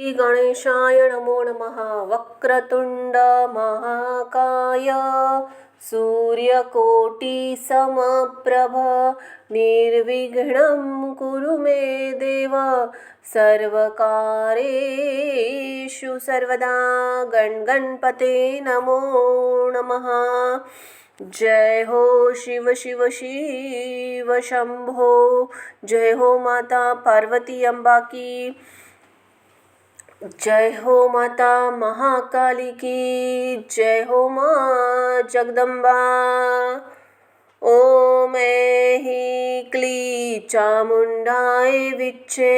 श्री गणेशाय नमो नमः। वक्रतुंड महाकाय सूर्यकोटि समप्रभ निर्विघ्नं कुरु मे देव सर्वकारेषु सर्वदा। गणपते नमो नमः। जय हो शिव शिव शिव शंभो। जय हो माता पार्वती अम्बा की। जय हो माता महाकाली की। जय हो माँ जगदम्बा। ओम ऐं क्ली चामुंडाय विच्चे।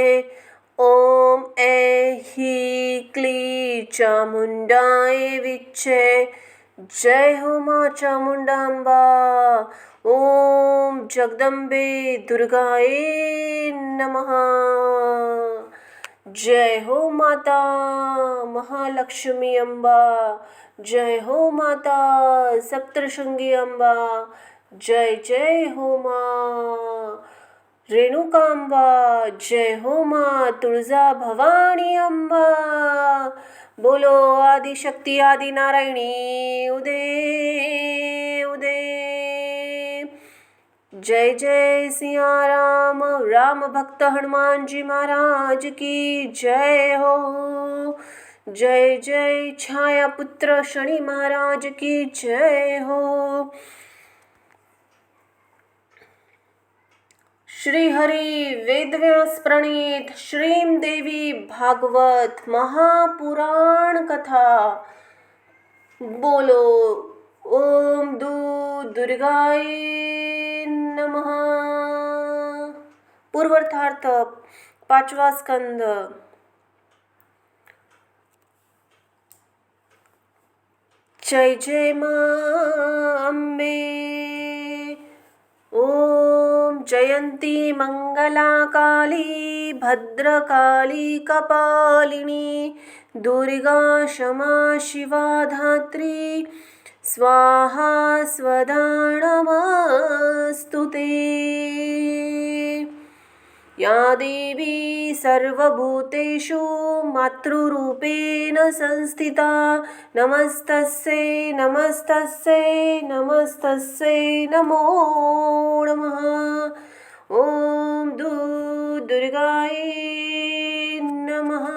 ओम ऐं क्ली चामुंडाय विच्चे। जय हो माँ चामुंडाम्बा। ओम जगदम्बे दुर्गाए नमः। जय हो माता महालक्ष्मी अम्बा। जय हो माता सप्तशृंगी अम्बा। जय जय हो माँ रेणुकांबा। जय हो माँ तुळजा भवानी अम्बा। बोलो आदि शक्ति आदि नारायणी उदय उदय। जय जय सिया राम राम भक्त हनुमान जी महाराज की जय हो। जय जय छाया पुत्र शनि महाराज की जय हो। श्री हरि वेदव्यास प्रणीत श्रीम देवी भागवत महापुराण कथा। बोलो ओम दुर्गाय नमः। पूर्वार्थ पाचवा स्कंद। जय जय मां अम्बे। ओम जयंती मंगला काली भद्रकाली कपालिनी दुर्गा क्षमा शिवा धात्री स्वाहा स्वधा नमस्तुते। या देवी सर्वभूतेषु मातृरूपेण संस्थिता नमस्तस्यै नमस्तस्यै नमस्तस्यै नमो नमः। ओम दुर्गाय नमः।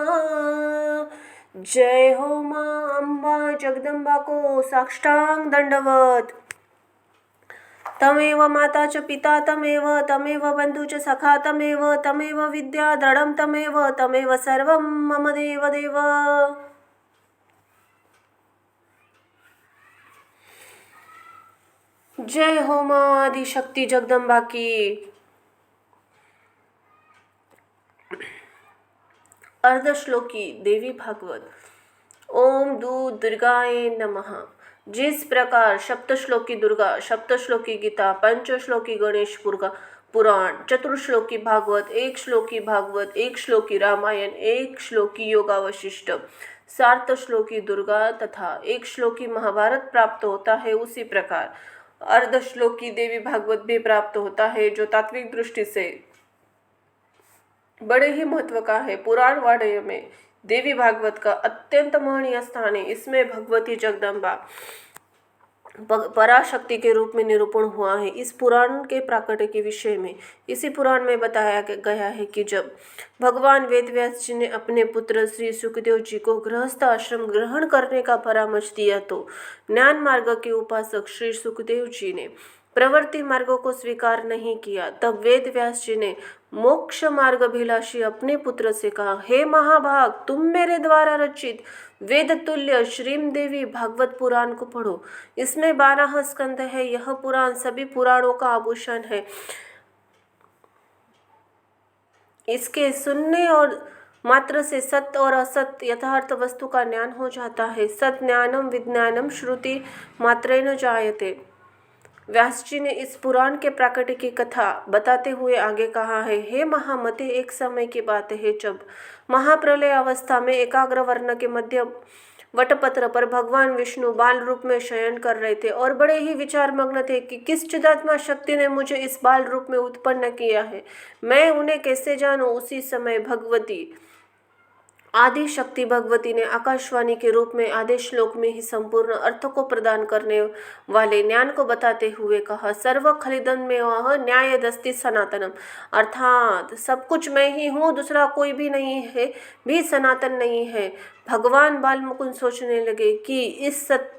जय हो माँ अम्बा जगदम्बा को साष्टांग दंडवत। तमेव माता च पिता तमेव तमेव बंधु च सखा तमेव विद्या दृढं तमेव सर्वं मम देव देव। जय हो माँ आदि शक्ति जगदम्बा की। अर्धश्लोकी देवी भागवत। ओम दुर्गाय नमः। जिस प्रकार सप्तश्लोकी दुर्गा, सप्तश्लोकी गीता, पंचश्लोकी गणेश पुराण, चतुर्श्लोकी भागवत, एक श्लोकी भागवत, एक श्लोकी रामायण, एक श्लोकी योगावशिष्ट, सार्धश्लोकी दुर्गा तथा एक श्लोकी महाभारत प्राप्त होता है, उसी प्रकार अर्धश्लोकी देवी भागवत भी प्राप्त होता है, जो तात्विक दृष्टि से बड़े ही महत्व का है। पुराण वाड्य में देवी भागवत का अत्यंत महनीय स्थान है। इसमें भगवती जगदम्बा पराशक्ति के रूप में निरूपण हुआ है। इस पुराण के प्राकट्य के विषय में इसी पुराण में बताया गया है कि जब भगवान वेदव्यास जी ने अपने पुत्र श्री सुखदेव जी को गृहस्थ आश्रम ग्रहण करने का परामर्श दिया, तो ज्ञान मार्ग के उपासक श्री सुखदेव जी ने प्रवृत्ति मार्गों को स्वीकार नहीं किया। तब वेद व्यास जी ने मोक्ष मार्ग अभिलाषी अपने पुत्र से कहा, हे महाभाग, तुम मेरे द्वारा रचित वेद तुल्य श्रीम देवी भागवत पुराण को पढ़ो। इसमें 12 स्कंद है। यह पुराण सभी पुराणों का आभूषण है। इसके सुनने और मात्र से सत्य और असत्य यथार्थ वस्तु का ज्ञान हो जाता है। सत ज्ञानम विज्ञानम श्रुति मात्रेण जायते। व्यास जी ने इस पुराण के प्राकट्य की कथा बताते हुए आगे कहा है, हे महामते, एक समय की बात है जब महाप्रलय अवस्था में एकाग्र वर्ण के मध्य वटपत्र पर भगवान विष्णु बाल रूप में शयन कर रहे थे और बड़े ही विचार मग्न थे कि किस चिदात्मा शक्ति ने मुझे इस बाल रूप में उत्पन्न किया है, मैं उन्हें कैसे जानूं। उसी समय भगवती आदि शक्ति भगवती ने आकाशवाणी के रूप में आधे श्लोक में ही संपूर्ण अर्थ को प्रदान करने वाले ज्ञान को बताते हुए कहा, सर्व खलिदन में वह न्यायदस्ति सनातनम, अर्थात सब कुछ मैं ही हूँ, दूसरा कोई भी नहीं है, भी सनातन नहीं है। भगवान बाल मुकुंद सोचने लगे कि इस सत्य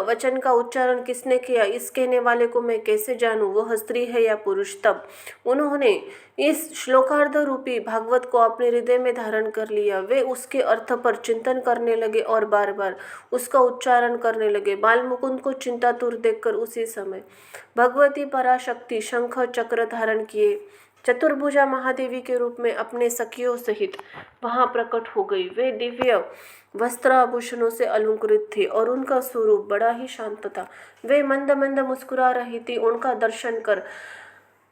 वचन का उच्चारण किसने किया, इस कहने वाले को मैं कैसे जानूं, वह स्त्री है या पुरुष। तब उन्होंने इस श्लोकार्ध रूपी भागवत को अपने हृदय में धारण कर लिया। वे उसके अर्थ पर चिंतन करने लगे और बार बार उसका उच्चारण करने लगे। बाल मुकुंद को चिंतातुर देखकर उसी समय भगवती पराशक्ति शंख चक्र धारण किए चतुर्भुजा महादेवी के रूप में अपने सखियों सहित वहां प्रकट हो गई। वे दिव्य वस्त्र आभूषणों से अलंकृत थी और उनका स्वरूप बड़ा ही शांत था। वे मंद मंद मुस्कुरा रही थी। उनका दर्शन कर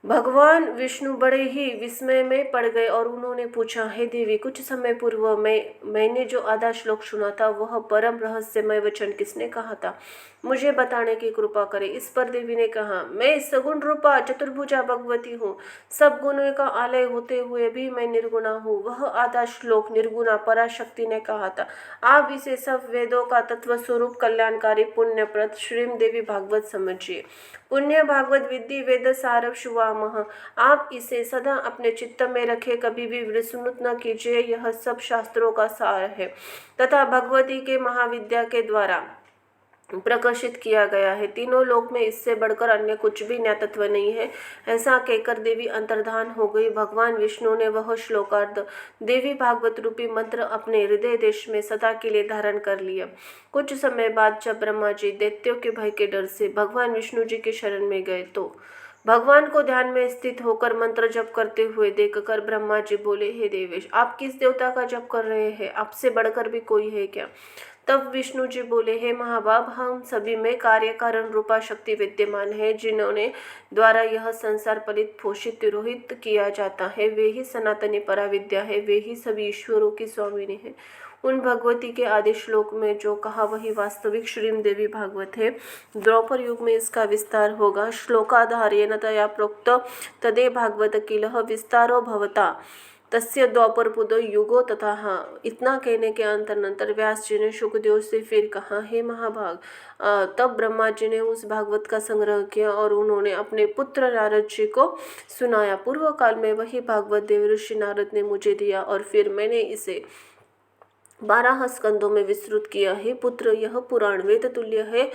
भगवान विष्णु बड़े ही विस्मय में पड़ गए और उन्होंने पूछा, हे देवी, कुछ समय पूर्व मैंने जो आधा श्लोक सुना था वह परम रहस्यमय वचन किसने कहा था, मुझे बताने की कृपा करें। इस पर देवी ने कहा, मैं सगुण रूपा चतुर्भुजा भगवती हूँ, सब गुणों का आलय होते हुए भी मैं निर्गुणा हूँ। वह आधा श्लोक निर्गुणा पराशक्ति ने कहा था। आप इसे सब वेदों का तत्व स्वरूप कल्याणकारी पुण्यप्रद श्रीम देवी भागवत समझिए। पुण्य भागवत विद्धि वेद सारव शुवामह। आप इसे सदा अपने चित्त में रखे, कभी भी विस्मृत न कीजिए। यह सब शास्त्रों का सार है तथा भगवती के महाविद्या के द्वारा प्रकाशित किया गया है। तीनों लोक में इससे बढ़कर अन्य कुछ भी ज्ञातत्व नहीं है। ऐसा कहकर देवी अंतर्धान हो गई। भगवान विष्णु ने वह श्लोकार्ध देवी भागवत रूपी मंत्र अपने हृदय देश में सदा के लिए धारण कर लिया। कुछ समय बाद जब ब्रह्मा जी दैत्यों के भय के डर से भगवान विष्णु जी के शरण में गए तो भगवान को ध्यान में स्थित होकर मंत्र जप करते हुए देखकर ब्रह्मा जी बोले, हे देवेश, आप किस देवता का जप कर रहे हैं? आपसे बढ़कर भी कोई है क्या? तब विष्णु जी बोले, हे महाभाग, हम सभी में कार्य कारण रूपा शक्ति विद्यमान है, जिन्होंने द्वारा यह संसार पलित पोषित तिरोहित किया जाता है। वे ही सनातनी पराविद्या है, वे ही सभी ईश्वरों की स्वामिनी है। उन भगवती के आदि श्लोक में जो कहा वही वास्तविक श्रीम देवी भागवत है। द्वापर युग में इसका विस्तार होगा। श्लोकाधारेण तया प्रोक्त तदे भागवत किलह विस्तारो भवता तस्य द्वापरपुदो युगो तथा। हाँ, इतना कहने के अंतर व्यास जी ने शुकदेव से फिर कहा, हे महाभाग, तब ब्रह्मा जी ने उस भागवत का संग्रह किया और उन्होंने अपने पुत्र नारद जी को सुनाया। पूर्व काल में वही भागवत देवऋषि नारद ने मुझे दिया और फिर मैंने इसे 12 स्कंदों में विस्तृत किया है। पुत्र, यह पुराण वेद तुल्य है,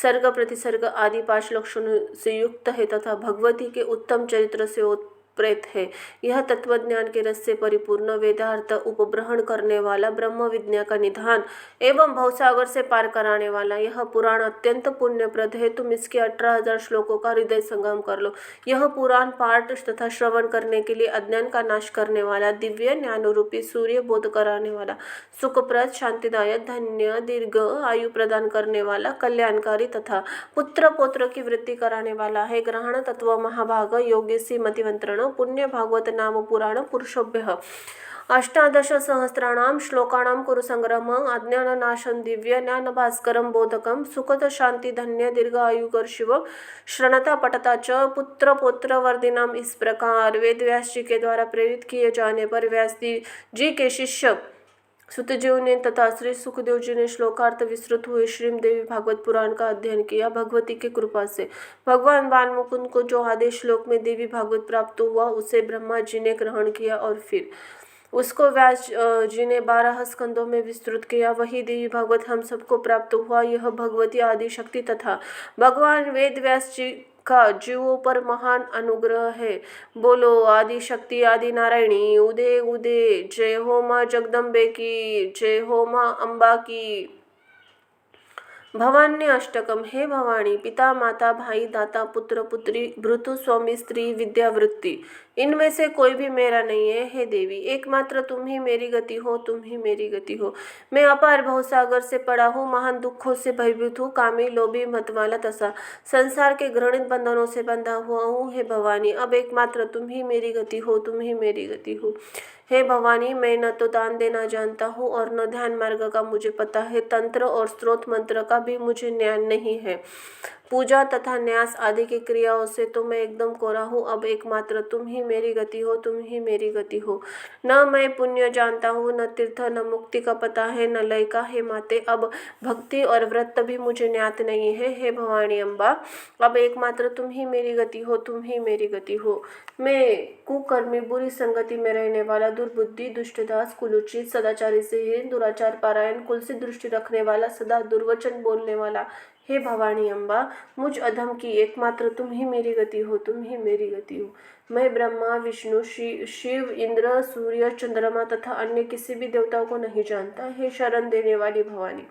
सर्ग प्रतिसर्ग आदि 5 लक्षणों से युक्त है तथा भगवती के उत्तम चरित्र से प्रेत है। यह तत्वज्ञान के रस से परिपूर्ण वेदार्थ उपग्रहण करने वाला, ब्रह्म विद्या का निधान एवं भवसागर से पार कराने वाला यह पुराण अत्यंत पुण्यप्रद है। तुम इसके 18,000 श्लोकों का हृदय संगम कर लो। यह पुराण पाठ तथा श्रवण करने के लिए अज्ञान का नाश करने वाला, दिव्य ज्ञान रूपी सूर्य बोध कराने वाला, सुखप्रद, शांतिदायक, धन्य, दीर्घ आयु प्रदान करने वाला, कल्याणकारी तथा पुत्र पौत्र की वृद्धि कराने वाला है। ग्रहण तत्व महाभाग योगेशी मतिमंत्रण पुण्य भागवत नाम पुराण पुरुषभ्य 18 सहस्राणां श्लोकाणां कुरु संग्रहम् अज्ञाननाशं दिव्य ज्ञान भास्करं बोधकं सुखद शांति धन्य दीर्घायुकर शिव श्रणता पठता च पुत्र पौत्र वर्धिनाम। इस प्रकार वेद व्यास जी के द्वारा प्रेरित किए जाने पर व्यास जी के शिष्य सुतदेव ने तथा श्री सुखदेव जी ने श्लोकार्थ विस्तृत हुए श्रीम देवी भागवत पुराण का अध्ययन किया। भगवती की कृपा से भगवान बाल मुकुंद को जो आधे श्लोक में देवी भागवत प्राप्त हुआ उसे ब्रह्मा जी ने ग्रहण किया और फिर उसको व्यास जी ने 12 स्कंदों में विस्तृत किया। वही देवी भागवत हम सबको प्राप्त हुआ। यह भगवती आदि शक्ति तथा भगवान वेद व्यास जी का जीवों पर महान अनुग्रह है। बोलो आदि शक्ति आदि नारायणी उदे उदे। जय हो माँ जगदम्बे की, जय हो माँ अम्बा की। भवान्य अष्टकम। हे भवानी, पिता माता भाई दाता पुत्र पुत्री भृतु स्वामी स्त्री विद्यावृत्ति, इनमें से कोई भी मेरा नहीं है। हे देवी, एकमात्र तुम ही मेरी गति हो, तुम ही मेरी गति हो। मैं अपार भवसागर से पड़ा हूँ, महान दुखों से भयभीत हूँ, कामी लोभी मतवाला तथा संसार के घृणित बंधनों से बंधा हुआ हूँ। हे भवानी, अब एकमात्र तुम ही मेरी गति हो, तुम ही मेरी गति हो। हे भवानी, मैं न तो दान देना जानता हूँ और न ध्यान मार्ग का मुझे पता है, तंत्र और स्त्रोत मंत्र का भी मुझे ज्ञान नहीं है। पूजा तथा न्यास आदि की क्रियाओं से तो मैं एकदम कोरा हूँ। अब एकमात्र तुम ही मेरी गति हो, तुम ही मेरी गति हो। न मैं पुण्य जानता हूँ, न तीर्थ, न मुक्ति का पता है, न लय का। हे माते, अब भक्ति और व्रत भी मुझे ज्ञात नहीं है। हे भवानी अम्बा, अब एकमात्र तुम ही मेरी गति हो, तुम ही मेरी गति हो। मैं कुकर्मी, बुरी संगति में रहने वाला, दुर्बुद्धि, दुष्टदास, कुलुचित, सदाचारी से दुराचार पारायण, कुल से दृष्टि रखने वाला, सदा दुर्वचन बोलने वाला, हे भवानी अम्बा, मुझ अधम की एकमात्र तुम ही मेरी गति हो, तुम ही मेरी गति हो। मैं ब्रह्मा, विष्णु, शिव, इंद्र, सूर्य, चंद्रमा तथा अन्य किसी भी देवताओं को नहीं जानता। हे शरण देने वाली भवानी,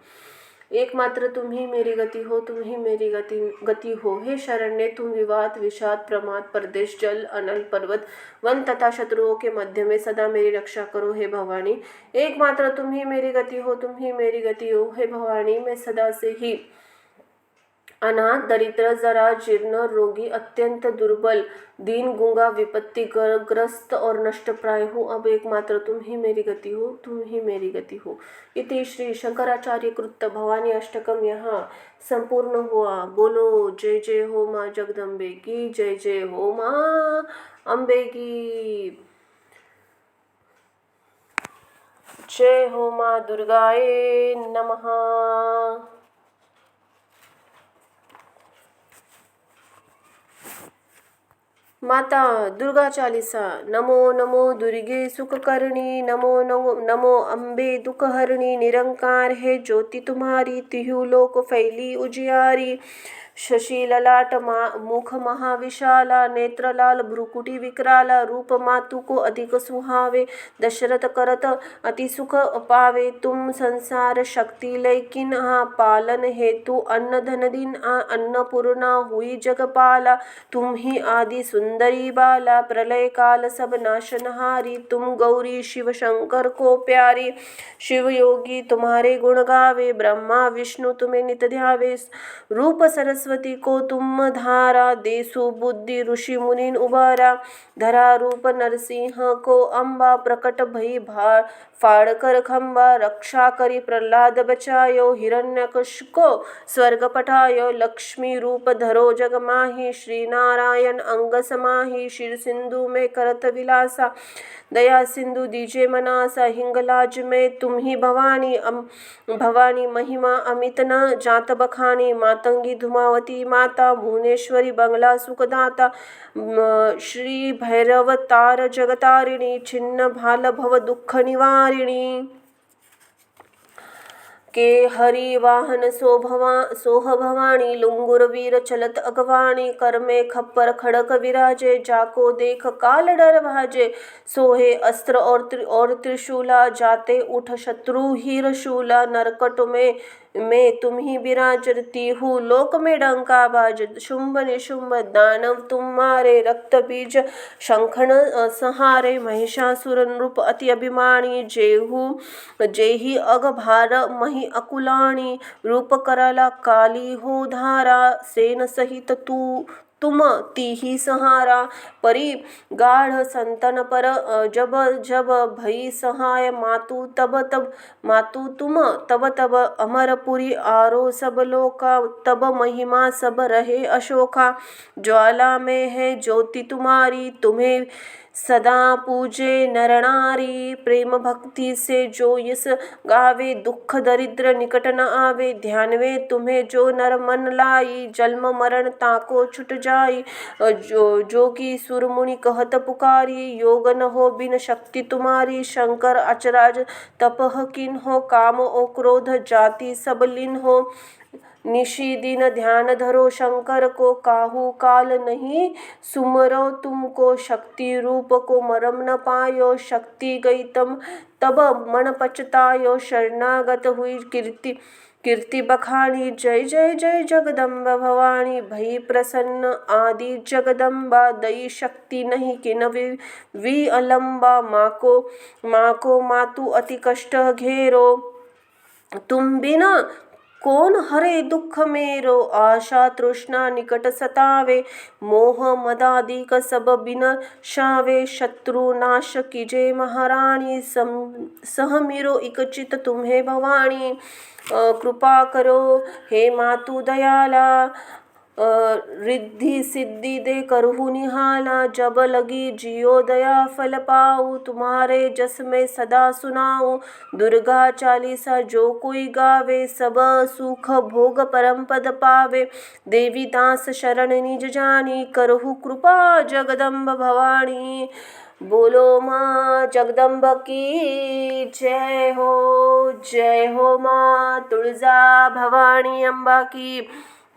एकमात्र तुम ही मेरी गति हो, तुम ही मेरी गति हो। हे शरण्य, तुम विवाद, विषाद, प्रमाद, परदेश, जल, अनल, पर्वत, वन तथा शत्रुओं के मध्य में सदा मेरी रक्षा करो। हे भवानी, एकमात्र तुम ही मेरी गति हो, तुम ही मेरी गति हो। हे भवानी, मैं सदा से ही अनाथ, दरिद्र, जरा जीर्ण, रोगी, अत्यंत दुर्बल, दीन, गूंगा, विपत्ति ग्रस्त और नष्ट प्राय हूँ। अब एकमात्र तुम ही मेरी गति हो, तुम ही मेरी गति हो। इति श्री शंकराचार्य कृत भवानी अष्टकम यहाँ संपूर्ण हुआ। बोलो जय जय हो माँ जगदम्बे की, जय जय हो माँ अम्बे की, जय हो माँ दुर्गाए नमः। माता दुर्गा चालीसा। नमो नमो दुर्गे सुखकरणी, नमो नमो नमो अम्बे दुखहरणी, निरंकार है ज्योति तुम्हारी, तिहु लोक फैली उजियारी। शशि ललाट मुख महाविशाला, नेत्र लाल भ्रुकुटी विकराला, रूप मातु को अधिक सुहावे, दशरथ करत अति सुख पावे। तुम संसार शक्ति लेकिन पालन हेतु, अन्न धन दिन अन्नपूर्णा हुई जगपाला। तुम ही आदि सुंदरी बाला, प्रलय काल सब नाशनहारी। तुम गौरी शिव शंकर को प्यारी, शिव योगी तुम्हारे गुण गावे, ब्रह्मा विष्णु तुम्हें नित ध्यावे। रूप सरस्वती को तुम धारा, देसु बुद्धि ऋषि मुनि उबारा। धरा रूप नरसिंह को अम्बा, प्रकट भई फाड़ कर खंबा। रक्षा करी प्रहलाद बचायो, हिरण्यकश को स्वर्ग पठायो। लक्ष्मी रूप धरो जग माही, श्री नारायण अंग समाही। शिर सिंधु में करत विलासा, दया सिंधु दीजे मनासा। हिंगलाज में तुम ही भवानी, भवानी महिमा अमित न जात बखानी। मातंगी धुमावती माता, भुवनेश्वरी बंगला सुखदाता। श्री भैरव तार जगतारिणी, छिन्न भाल भव दुख निवारिणी। के हरि वाहन सोह भवानी, लुंगुर वीर चलत अगवाणी। कर में खप्पर खड़क विराजे, जाको देख काल डर भाजे। सोहे अस्त्र और त्रिशूला, जाते उठ शत्रु ही रशूला। नरकट में तुम ही विराजती हूँ, लोक में डंका बाज। शुंभ निशुंभ दानव तुम मारे, रक्त बीज शंखन सहारे। महिषासुर नृप अति अभिमानी, जेहि अग भार मही अकुलाणी। रूप कराला काली हो धारा, सेन सहित तुम तीही सहारा। परी गाढ़ संतन पर जब जब भई सहाय, मातु तुम तब अमरपुरी आरो सब लोका। तब महिमा सब रहे अशोका, ज्वाला में है ज्योति तुम्हारी। तुम्हें सदा पूजे नर नारी, प्रेम भक्ति से जो यस गावे। दुख दरिद्र निकट न आवे, ध्यानवे तुम्हें जो नर मन लाई। जन्म मरण ताको छुट जाई, जो की सुर मुनि कहत पुकारी। योग न हो बिन शक्ति तुम्हारी, शंकर अचराज तपह किन हो। काम ओ क्रोध जाति सब लीन हो, निशि दिन ध्यान धरो शंकर को। काहू काल नहीं सुमरो तुमको, शक्ति रूप को मरम न पायो। शक्ति गई तब मन पछतायो, शरणागत हुई कीर्ति बखानी। जय जय जय जगदम्ब भवानी, भई प्रसन्न आदि जगदम्बा। दई शक्ति नहीं किन वी अलम्बा, माँ को मातु अति कष्ट घेरो। तुम बिना कौन हरे दुख मेरो, आशा तृष्णा निकट सतावे। मोह मदादिक सब बिन शावे, शत्रु नाश कीजे महारानी। सह मेरो इकचित तुम्हें भवानी, कृपा करो हे मातु दयाला। रिद्धि सिद्धि दे करहु निहाला, जब लगी जियो दया फल पाऊँ, तुम्हारे जस में सदा सुनाऊँ। दुर्गा चालीसा जो कोई गावे, सब सुख भोग परम पद पावे। देवी दास शरण निज जानी, करहु कृपा जगदम्ब भवानी। बोलो माँ जगदम्ब की जय हो माँ तुळजा भवानी अम्बा की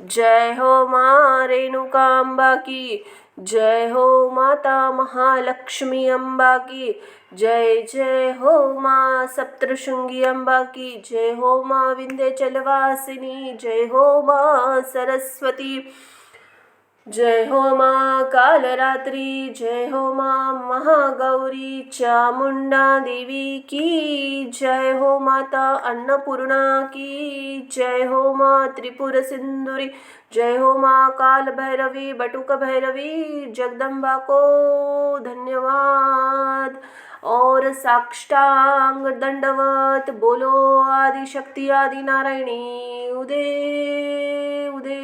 जय हो, माँ रेणुका अम्बा की जय हो, माता महालक्ष्मी अम्बा की जय जय हो, माँ सप्तशृंगी अम्बा की जय हो, माँ विंध्याचलवासिनी जय हो, माँ सरस्वती जय हो, माँ कालरात्रि जय हो, माँ महागौरी चामुंडा देवी की जय हो, माता अन्नपूर्णा की जय हो, माँ त्रिपुर सिंदूरी जय हो, माँ काल भैरवी बटुक भैरवी जगदम्बा को धन्यवाद। और साष्टांग दंडवत बोलो आदि शक्ति आदि नारायणी उदे उदे।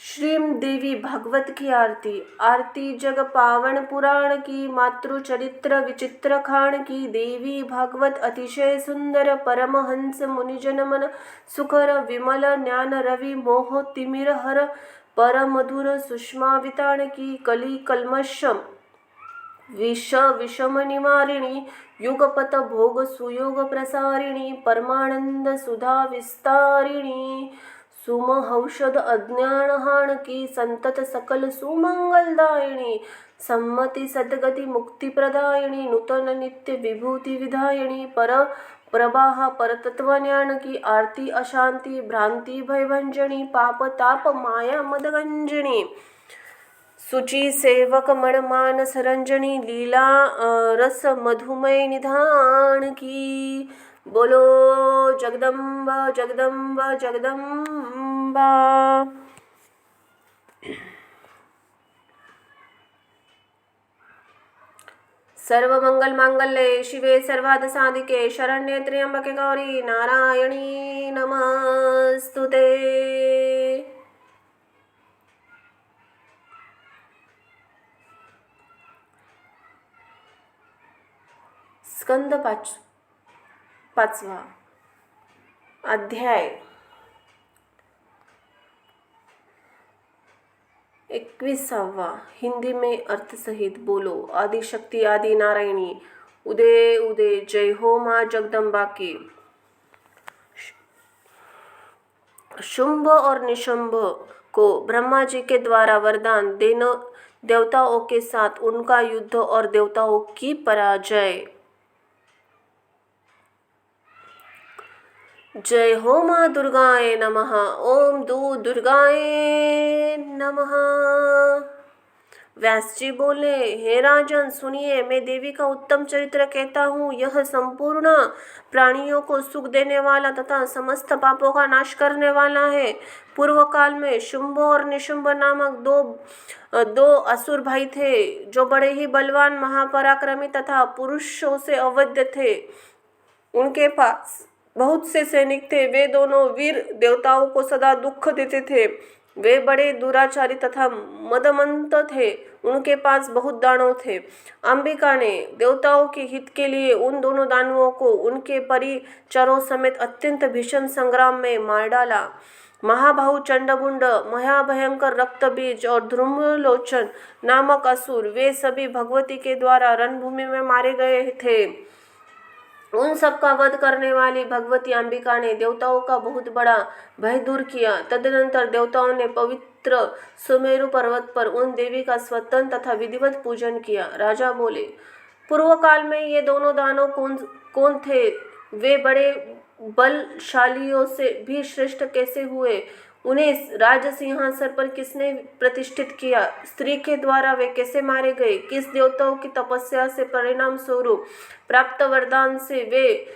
श्रीम देवी भागवत की आरती। आरती जग पावन पुराण की, मातृ चरित्र विचित्र खान की। देवी भागवत अतिशय सुंदर, परमहंस मुनिजन मन सुखर। विमल ज्ञान रवि मोह तिमिर हर, पर मधुर सुषमा वितान की। कली कल्मष विषम निवारिणी, युगपत भोग सुयोग प्रसारिणी। परमानंद सुधा विस्तारिणी, सुमहौषध अज्ञानहान की। संतत सकल सुमंगलदायिनी, सम्मति सद्गति मुक्ति प्रदायिनी। नूतन नित्य विभूति विधायिनी, पर प्रवाह परतत्व ज्ञान की। आरती अशांति भ्रांति भयभंजनी, पाप ताप माया मदगंजनी। सुचि सेवक मन मानस रंजनी, लीला रस मधुमय निधान की। बोलो जगदम्बा जगदम्बा जगदम्बा। सर्वमंगल मांगल्ये शिवे सर्वार्थ साधिके, शरण्ये त्र्यंबके गौरी नारायणी नमस्तुते। स्कंद पाचवा अध्याय 21वां। हिंदी में अर्थ सहित बोलो आदि शक्ति आदि नारायणी उदय उदय। जय हो, माँ जगदम्बा की। शुंभ और निशंभ को ब्रह्मा जी के द्वारा वरदान देना, देवताओं के साथ उनका युद्ध और देवताओं की पराजय। जय हो, माँ दुर्गाए नमः। ओम दुर्गाए नमः। व्यास जी बोले, हे राजन सुनिए, मैं देवी का उत्तम चरित्र कहता हूँ। यह संपूर्ण प्राणियों को सुख देने वाला तथा समस्त पापों का नाश करने वाला है। पूर्व काल में शुंभ और निशुंभ नामक दो असुर भाई थे, जो बड़े ही बलवान महापराक्रमी तथा पुरुषों से अवध्य थे। उनके पास बहुत से सैनिक थे। वे दोनों वीर देवताओं को सदा दुख देते थे। वे बड़े दुराचारी तथा मदमंत थे। उनके पास बहुत दानव थे। अंबिका ने देवताओं के हित के लिए उन दोनों दानवों को उनके परिचरों समेत अत्यंत भीषण संग्राम में मार डाला। महाबाहु चंडमुंड, महाभयंकर रक्तबीज और ध्रुमलोचन नामक असुर, वे सभी भगवती के द्वारा रणभूमि में मारे गए थे। उन सब का वध करने वाली भगवती अंबिका ने देवताओं का बहुत बड़ा भय दूर किया। तदनंतर देवताओं ने पवित्र सुमेरु पर्वत पर उन देवी का स्वतंत्र तथा विधिवत पूजन किया। राजा बोले, पूर्व काल में ये दोनों दानव कौन थे? वे बड़े बलशालियों से भी श्रेष्ठ कैसे हुए? उन्हें राज सिंहासन पर किसने प्रतिष्ठित किया? स्त्री के द्वारा वे कैसे मारे गए? किस देवताओं की तपस्या से परिणाम स्वरूप प्राप्त वरदान से वे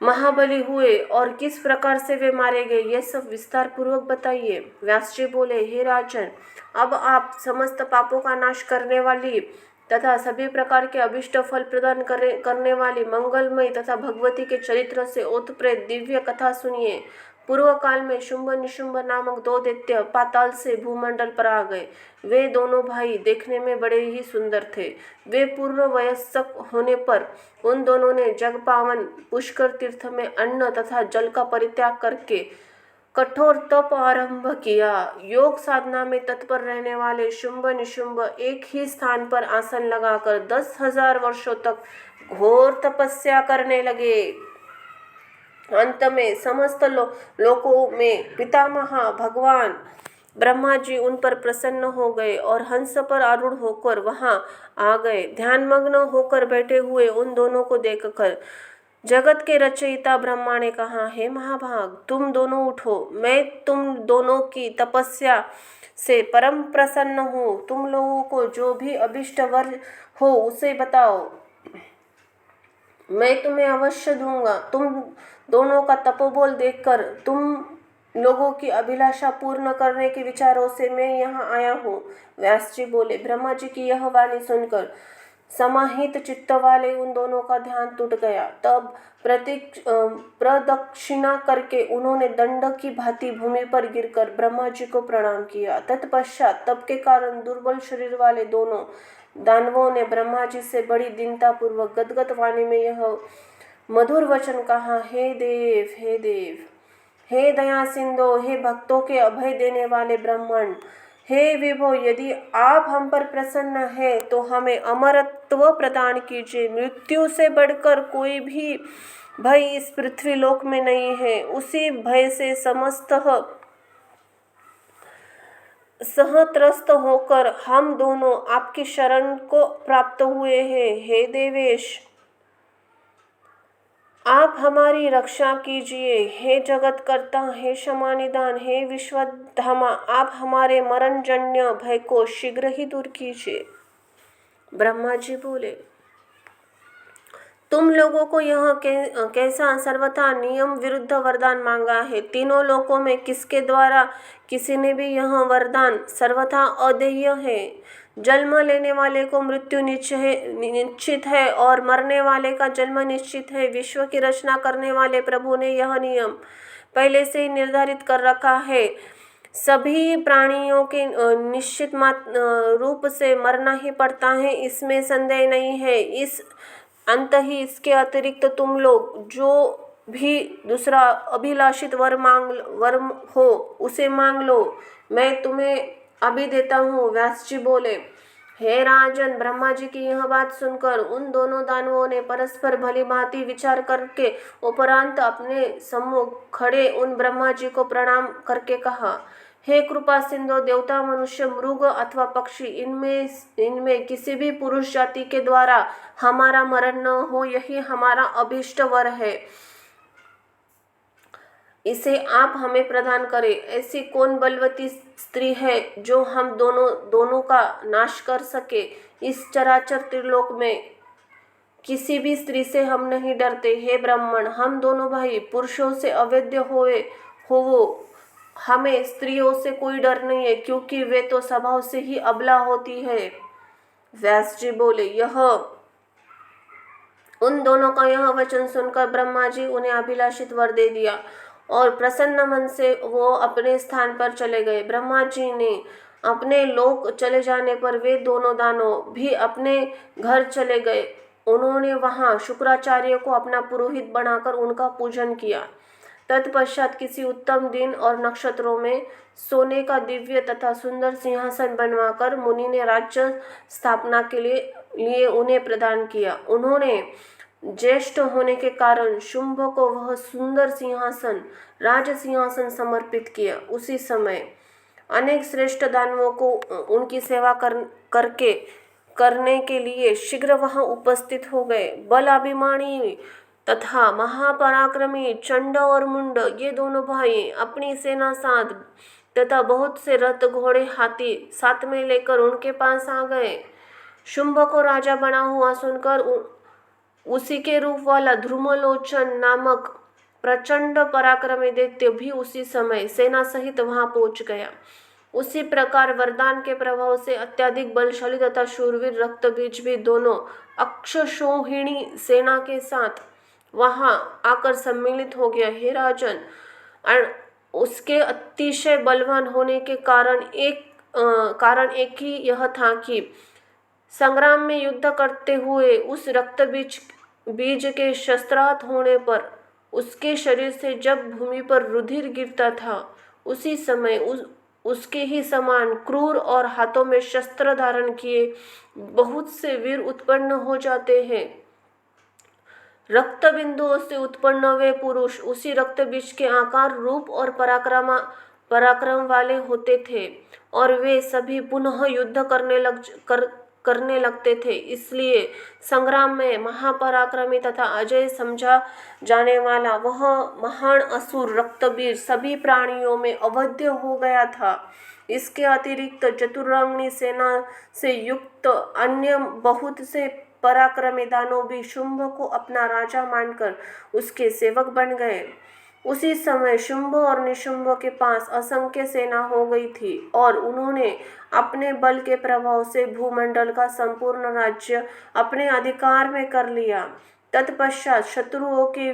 महाबली हुए और किस प्रकार से वे मारे गए? यह सब विस्तार पूर्वक बताइए। व्यास जी बोले, हे राजन, अब आप समस्त पापों का नाश करने वाली तथा सभी प्रकार के अभिष्ट फल प्रदान करने वाली मंगलमयी तथा भगवती के चरित्र से ओतप्रोत दिव्य कथा सुनिए। पूर्व काल में शुंभ निशुंभ नामक दो दैत्य पाताल से भूमंडल पर आ गए। वे दोनों भाई देखने में बड़े ही सुंदर थे। वे पूर्व वयस्क होने पर उन दोनों ने जग पावन पुष्कर तीर्थ में अन्न तथा जल का परित्याग करके कठोर तप आरंभ किया। योग साधना में तत्पर रहने वाले शुंभ निशुंभ एक ही स्थान पर आसन लगाकर 10,000 वर्षों तक घोर तपस्या करने लगे। अंत में समस्त लोकों में पितामह भगवान ब्रह्मा जी उन पर प्रसन्न हो गए और हंस पर आरूढ़ होकर वहां आ गए। ध्यानमग्न होकर बैठे हुए उन दोनों को देखकर जगत के रचयिता ब्रह्मा ने कहा, हे महाभाग, तुम दोनों उठो, मैं तुम दोनों की तपस्या से परम प्रसन्न हूँ। तुम लोगों को जो भी अभिष्ट वर हो उसे बताओ, मैं तुम्हें अवश्य दूंगा। तुम दोनों का तपोबल देखकर तुम लोगों की अभिलाषा पूर्ण करने के विचारों से मैं यहाँ आया हूँ। व्यास जी बोले। ब्रह्मा जी की यह वाणी सुनकर समाहित चित्त वाले उन दोनों का ध्यान टूट गया। तब प्रदक्षिणा करके उन्होंने दंड की भांति भूमि पर गिरकर ब्रह्मा जी को प्रणाम किया। तत्पश्चात तप के कारण दुर्बल शरीर वाले दोनों दानवों ने ब्रह्मा जी से बड़ी दीनता पूर्वक गदगद वाणी में यह मधुर वचन कहा, हे देव, हे देव, हे दया सिंधु, हे भक्तों के अभय देने वाले ब्राह्मण, हे विभो, यदि आप हम पर प्रसन्न हैं तो हमें अमरत्व प्रदान कीजिए। मृत्यु से बढ़कर कोई भी भय इस पृथ्वी लोक में नहीं है। उसी भय से समस्त सहत्रस्त होकर हम दोनों आपकी शरण को प्राप्त हुए हैं। हे देवेश, आप हमारी रक्षा कीजिए। हे जगत कर्ता, हे क्षमा निदान, हे विश्वधामा, आप हमारे मरणजन्य भय को शीघ्र ही दूर कीजिए। ब्रह्मा जी बोले, तुम लोगों को यह कैसा सर्वथा नियम विरुद्ध वरदान मांगा है? तीनों लोकों में किसके द्वारा किसी ने भी यह वरदान सर्वथा अदेय है। जन्म लेने वाले को मृत्यु निश्चित है और मरने वाले का जन्म निश्चित है। विश्व की रचना करने वाले प्रभु ने यह नियम पहले से ही निर्धारित कर रखा है। सभी प्राणियों के निश्चित रूप से मरना ही पड़ता है, इसमें संदेह नहीं है। इस अंत ही इसके अतिरिक्त तुम लोग जो भी दूसरा अभिलाषित वर हो उसे मांग लो, मैं तुम्हें अभी देता हूँ। व्यास जी बोले, हे राजन, ब्रह्मा जी की यह बात सुनकर उन दोनों दानवों ने परस्पर भली भांति विचार करके उपरांत अपने सम्मुख खड़े उन ब्रह्मा जी को प्रणाम करके कहा, हे कृपा सिंधु, देवता, मनुष्य, मृग अथवा पक्षी, इनमें किसी भी पुरुष जाति के द्वारा हमारा मरण न हो, यही हमारा अभीष्ट वर है। इसे आप हमें प्रदान करें। ऐसी कौन बलवती स्त्री है जो हम दोनों का नाश कर सके? इस चराचर त्रिलोक में किसी भी स्त्री से हम नहीं डरते। हे ब्राह्मण, हम दोनों भाई पुरुषों से अवैध होवो, हमें स्त्रियों से कोई डर नहीं है, क्योंकि वे तो स्वभाव से ही अबला होती है। व्यास जी बोले, उन दोनों का यह वचन सुनकर ब्रह्मा जी उन्हें अभिलाषित वर दे दिया और प्रसन्न मन से वो अपने स्थान पर चले गए। ब्रह्मा जी ने अपने लोक चले जाने पर वे दोनों दानव भी अपने घर चले गए। उन्होंने वहां शुक्राचार्य को अपना पुरोहित बनाकर उनका पूजन किया। तत्पश्चात किसी उत्तम दिन और नक्षत्रों में सोने का दिव्य तथा सुंदर सिंहासन बनवाकर मुनि ने राज्य स्थापना के लिए उन्हें प्रदान किया। उन्होंने ज्येष्ठ होने के कारण शुंभ को वह सुंदर सिंहासन राज सिंहासन समर्पित किया। उसी समय अनेक श्रेष्ठ दानवों को उनकी सेवा करने के लिए शीघ्र वहां उपस्थित हो गए। बल अभिमानी तथा महापराक्रमी चंड और मुंड, ये दोनों भाई अपनी सेना साथ तथा बहुत से रथ, घोड़े, हाथी साथ में लेकर उनके पास आ गए। शुंभ को राजा बना हुआ सुनकर उसी के रूप वाला ध्रुमलोचन नामक प्रचंड पराक्रमी दैत्य भी उसी समय सेना सहित वहां पहुंच गया। उसी प्रकार वरदान के प्रभाव से अत्यधिक बलशाली तथा शूरवीर रक्तबीज भी दोनों अक्षौहिणी सेना के साथ वहां आकर सम्मिलित हो गया। हे राजन, उसके अतिशय बलवान होने के कारण एक ही यह था कि संग्राम में युद्ध करते हुए उस रक्त बीज के शस्त्राहत होने पर उसके शरीर से जब भूमि पर रुधिर गिरता था, उसी समय उसके ही समान क्रूर और हाथों में शस्त्र धारण किए बहुत से वीर उत्पन्न हो जाते हैं। रक्त बिंदुओं से उत्पन्न वे पुरुष उसी रक्त बीज के आकार, रूप और पराक्रम वाले होते थे और वे सभी पुनः युद्ध करने लगते थे। इसलिए संग्राम में महापराक्रमी तथा अजय समझा जाने वाला वह महान असुर रक्तबीज सभी प्राणियों में अवध्य हो गया था। इसके अतिरिक्त चतुरंगिणी सेना से युक्त अन्य बहुत से पराक्रमी दानव भी शुंभ को अपना राजा मानकर उसके सेवक बन गए। उसी समय शुंभ और निशुंभ के पास असंख्य सेना हो गई थी और उन्होंने अपने बल के प्रभाव से भूमंडल का संपूर्ण राज्य अपने अधिकार में कर लिया। तत्पश्चात शत्रुओं के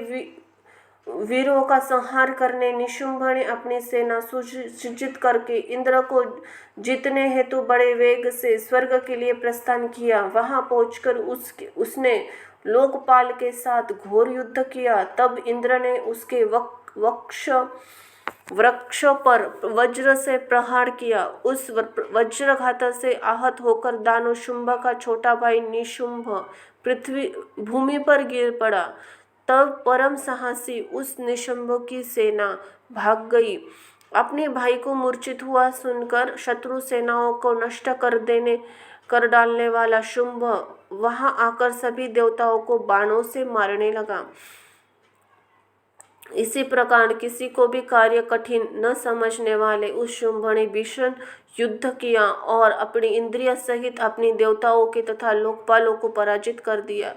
वीरों का संहार करने निशुंभ ने अपनी सेना सुसज्जित करके इंद्र को जीतने हेतु बड़े वेग से स्वर्ग के लिए प्रस्थान किया। वहां पहुंचकर उसने लोकपाल के साथ घोर युद्ध किया। तब इंद्र ने उसके वृक्ष पर वज्र से प्रहार किया। उस वज्रघात से आहत होकर दानव शुंभ का छोटा भाई निशुंभ भूमि पर गिर पड़ा। तब परम साहसी उस निशुंभ की सेना भाग गई। अपने भाई को मूर्छित हुआ सुनकर शत्रु सेनाओं को नष्ट कर डालने वाला शुंभ वहां आकर सभी देवताओं को बाणों से मारने लगा। इसी प्रकार किसी को भी कार्य कठिन न समझने वाले उस शुंभ ने भीषण युद्ध किया और अपनी इंद्रिय सहित अपनी देवताओं के तथा लोकपालों को पराजित कर दिया।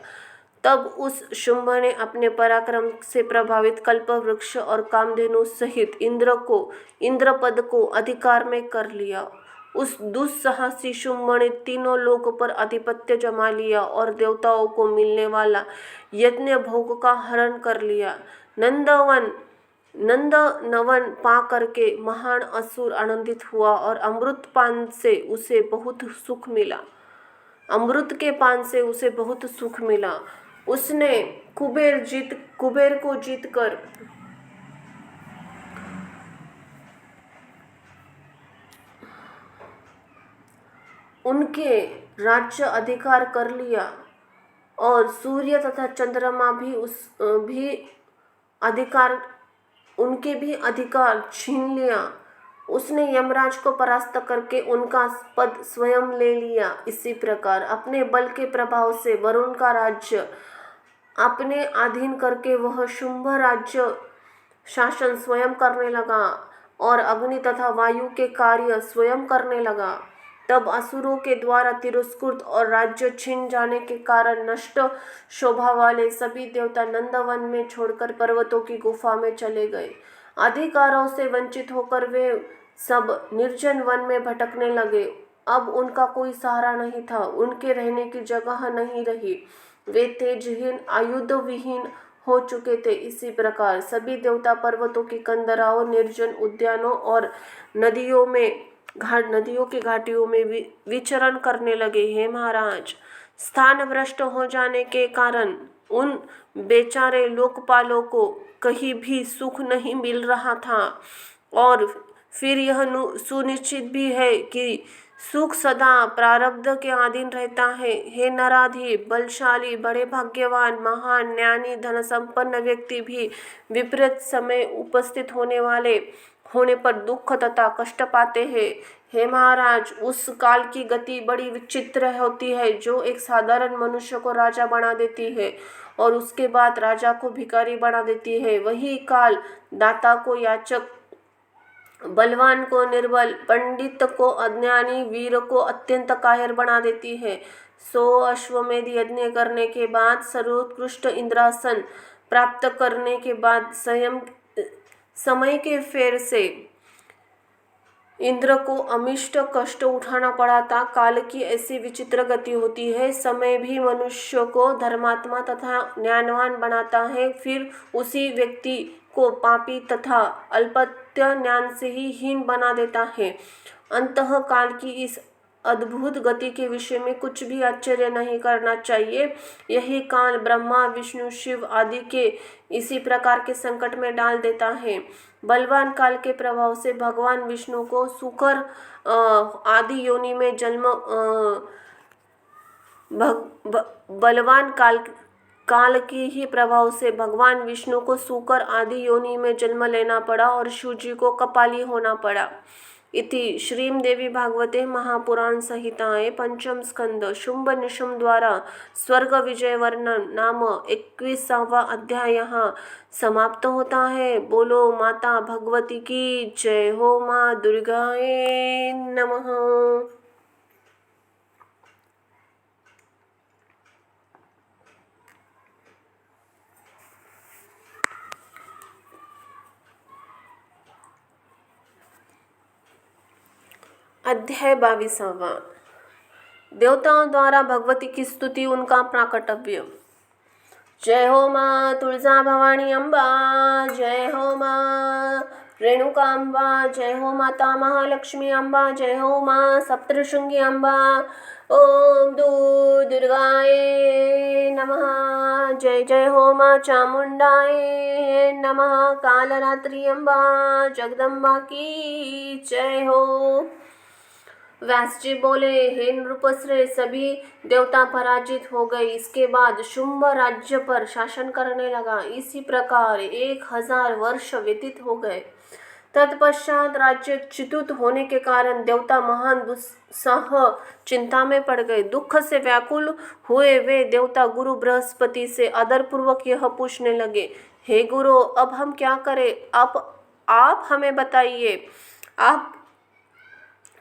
तब उस शुंभ ने अपने पराक्रम से प्रभावित कल्पवृक्ष और कामधेनु सहित इंद्रपद को अधिकार में कर लिया। उस दुस्साहसी शुंभ ने तीनों लोक पर आधिपत्य जमा लिया और देवताओं को मिलने वाला यज्ञ भोग का हरण कर लिया। नंदनवन पा करके महान असुर आनंदित हुआ और अमृत से उसे बहुत सुख मिला। उसने कुबेर को जीतकर उनके राज्य अधिकार कर लिया और सूर्य तथा चंद्रमा उनके भी अधिकार छीन लिया। उसने यमराज को परास्त करके उनका पद स्वयं ले लिया। इसी प्रकार अपने बल के प्रभाव से वरुण का राज्य अपने अधीन करके वह शुंभ राज्य शासन स्वयं करने लगा और अग्नि तथा वायु के कार्य स्वयं करने लगा। तब असुरों के द्वारा तिरस्कृत और राज्य छीन जाने के कारण नष्ट शोभा वाले सभी देवता नंदवन में छोड़कर पर्वतों की गुफा में चले गए। अधिकारों से वंचित होकर वे सब निर्जन वन में भटकने लगे। अब उनका कोई सहारा नहीं था, उनके रहने की जगह नहीं रही। वे तेजहीन आयुध विहीन हो चुके थे। इसी प्रकार सभी देवता पर्वतों की कंदराओं, निर्जन उद्यानों और नदियों की घाटियों में विचरण करने लगे। हे महाराज, स्थान भ्रष्ट हो जाने के कारण उन बेचारे लोकपालों को कहीं भी सुख नहीं मिल रहा था और फिर यह सुनिश्चित भी है कि सुख सदा प्रारब्ध के अधीन रहता है। हे नराधीप, बलशाली, बड़े भाग्यवान, महान, ज्ञानी, धन संपन्न व्यक्ति भी विपरीत समय उपस्थित होने पर दुख तथा कष्ट पाते हैं। हे महाराज, उस काल की गति बड़ी विचित्र होती है जो एक साधारण मनुष्य को राजा बना देती है और उसके बाद राजा को भिखारी बना देती है। वही काल दाता को याचक, बलवान को निर्बल, पंडित को अज्ञानी, वीर को अत्यंत कायर बना देती है। 100 अश्वमेध यज्ञ करने के बाद, सर्वोत्कृष्ट इंद्रासन प्राप्त करने के बाद समय के फेर से इंद्र को अमिष्ट कष्ट उठाना पड़ा था। काल की ऐसी विचित्र गति होती है। समय भी मनुष्य को धर्मात्मा तथा ज्ञानवान बनाता है, फिर उसी व्यक्ति को पापी तथा अल्पत्य ज्ञान से ही हीन बना देता है। अंतः काल की इस अद्भुत गति के विषय में कुछ भी आश्चर्य नहीं करना चाहिए। यही काल ब्रह्मा विष्णु शिव आदि के इसी प्रकार के संकट में डाल देता है। बलवान काल के प्रभाव से भगवान विष्णु को सूकर आदि योनि में जन्म बलवान काल की ही प्रभाव से भगवान विष्णु को सूकर आदि योनि में जन्म लेना पड़ा और शिव जी को कपाली होना पड़ा। इति श्रीमदेवी भागवते महापुराण संहिताए पंचम स्कंद शुंभ निशुंभ द्वारा स्वर्ग विजय वर्णन नाम 21वां अध्याय यहाँ समाप्त होता है। बोलो माता भगवती की जय हो। माँ दुर्गाए नमः। अध्याय 22वां। देवताओं द्वारा भगवती की स्तुति, उनका प्राकटव्य। जय हो माँ तुलजा भवानी अम्बा, जय हो माँ रेणुका अम्बा, जय हो माता महालक्ष्मी अम्बा, जय हो माँ सप्तशृंगी अम्बा। ओम दुर्गाए नमः। जय जय हो माँ चामुंडाए नमः। कालरात्रि अम्बा जगदम्बा की जय हो। व्यास जी बोले, हे नृपश्रेय, सभी देवता पराजित हो गए। इसके बाद शुंभ राज्य पर शासन करने लगा। इसी प्रकार 1000 वर्ष व्यतीत हो गए। तत्पश्चात राज्य च्युत होने के कारण देवता महान दुस्सह चिंता में पड़ गए। दुख से व्याकुल हुए वे देवता गुरु बृहस्पति से आदरपूर्वक यह पूछने लगे, हे गुरु, अब हम क्या करें? आप हमें बताइए। आप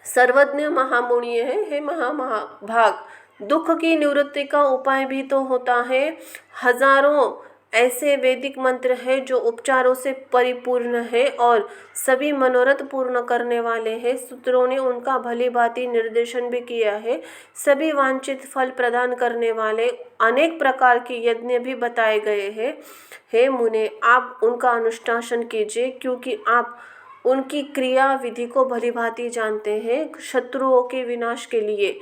सर्वज्ञ महामुनि है। हे महाभाग, दुख की निवृत्ति का उपाय भी तो होता है। हजारों ऐसे वैदिक मंत्र हैं जो उपचारों से परिपूर्ण है और सभी मनोरथ पूर्ण करने वाले हैं। सूत्रों ने उनका भली भांति निर्देशन भी किया है। सभी वांछित फल प्रदान करने वाले अनेक प्रकार के यज्ञ भी बताए गए हैं। हे मुने, आप उनका अनुष्ठान कीजिए, क्योंकि आप उनकी क्रिया विधि को भली भांति जानते हैं। शत्रुओं के विनाश के लिए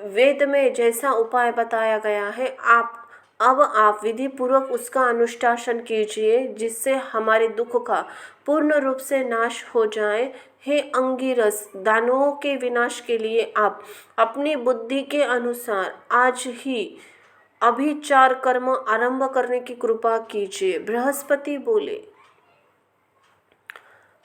वेद में जैसा उपाय बताया गया है, आप विधि पूर्वक उसका अनुष्ठान कीजिए, जिससे हमारे दुख का पूर्ण रूप से नाश हो जाए। हे अंगिरस, दानवों के विनाश के लिए आप अपनी बुद्धि के अनुसार आज ही अभिचार कर्म आरंभ करने की कृपा कीजिए। बृहस्पति बोले,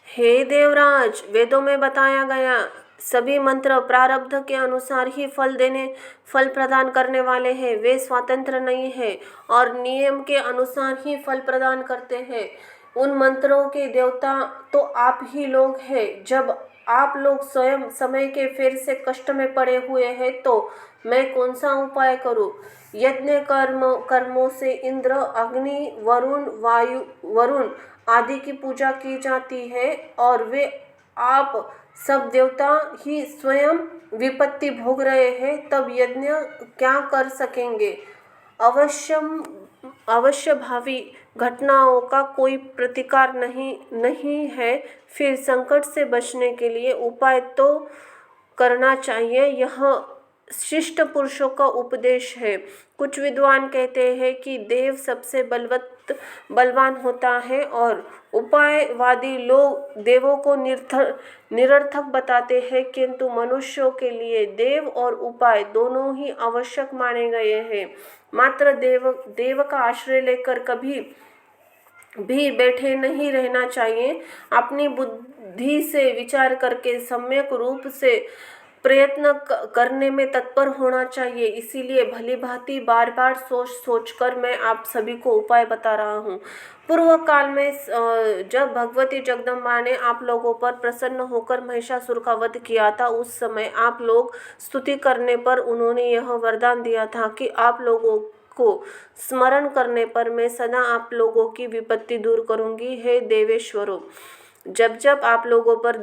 हे देवराज, वेदों में बताया गया सभी मंत्र प्रारब्ध के अनुसार ही फल प्रदान करने वाले हैं। वे स्वतंत्र नहीं है और नियम के अनुसार ही फल प्रदान करते हैं। उन मंत्रों के देवता तो आप ही लोग हैं। जब आप लोग स्वयं समय के फेर से कष्ट में पड़े हुए हैं, तो मैं कौन सा उपाय करूं? यज्ञ कर्मों से इंद्र, अग्नि, वरुण आदि की पूजा की जाती है और वे आप सब देवता ही स्वयं विपत्ति भोग रहे हैं, तब यज्ञ क्या कर सकेंगे? अवश्य भावी घटनाओं का कोई प्रतिकार नहीं है। फिर संकट से बचने के लिए उपाय तो करना चाहिए। यह शिष्ट पुरुषों का उपदेश है। कुछ विद्वान कहते हैं कि देव सबसे बलवान होता है और उपायवादी लोग देवों को निरर्थक बताते हैं, किंतु मनुष्यों के लिए देव और उपाय दोनों ही आवश्यक माने गए हैं। मात्र देव का आश्रय लेकर कभी भी बैठे नहीं रहना चाहिए। अपनी बुद्धि से विचार करके सम्यक रूप से प्रयत्न करने में तत्पर होना चाहिए। इसीलिए भली भांति बार बार सोचकर मैं आप सभी को उपाय बता रहा हूँ। पूर्व काल में जब भगवती जगदम्बा ने आप लोगों पर प्रसन्न होकर महिषासुर का वध किया था, उस समय आप लोग स्तुति करने पर उन्होंने यह वरदान दिया था कि आप लोगों को स्मरण करने पर मैं सदा आप लोगों की विपत्ति दूर करूंगी। हे देवेश्वरों, जब आप लोगों पर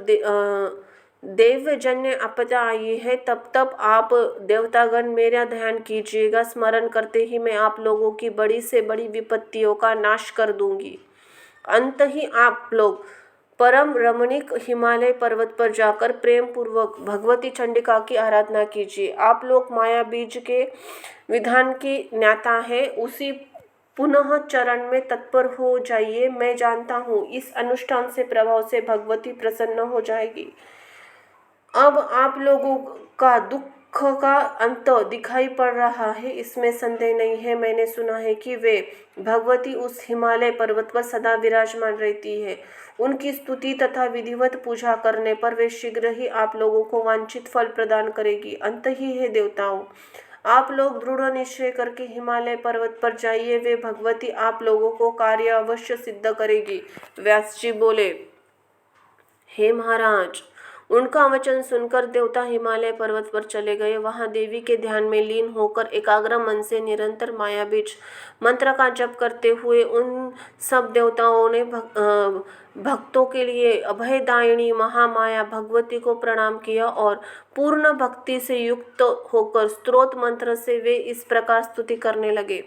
देवजन्य आपदा आई है, तब तब आप देवतागण मेरा ध्यान कीजिएगा। स्मरण करते ही मैं आप लोगों की बड़ी से बड़ी विपत्तियों का नाश कर दूंगी। अंत ही आप लोग परम रमणीक हिमालय पर्वत पर जाकर प्रेम पूर्वक भगवती चंडिका की आराधना कीजिए। आप लोग माया बीज के विधान की ज्ञाता है, उसी पुनः चरण में तत्पर हो जाइए। मैं जानता हूँ इस अनुष्ठान से प्रभाव से भगवती प्रसन्न हो जाएगी। अब आप लोगों का दुख का अंत दिखाई पड़ रहा है, इसमें संदेह नहीं है। मैंने सुना है कि वे भगवती उस हिमालय पर्वत पर सदा विराजमान रहती है। उनकी स्तुति तथा विधिवत पूजा करने पर वे शीघ्र ही आप लोगों को वांछित फल प्रदान करेगी। अंत ही है देवताओं, आप लोग दृढ़ निश्चय करके हिमालय पर्वत पर जाइए। वे भगवती आप लोगों को कार्य अवश्य सिद्ध करेगी। व्यास जी बोले, हे महाराज, उनका वचन सुनकर देवता हिमालय पर्वत पर चले गए। वहां देवी के ध्यान में लीन होकर एकाग्र मन से निरंतर माया बीज मंत्र का जप करते हुए उन सब देवताओं ने भक्तों के लिए अभयदायिनी महामाया भगवती को प्रणाम किया और पूर्ण भक्ति से युक्त होकर स्तोत्र मंत्र से वे इस प्रकार स्तुति करने लगे।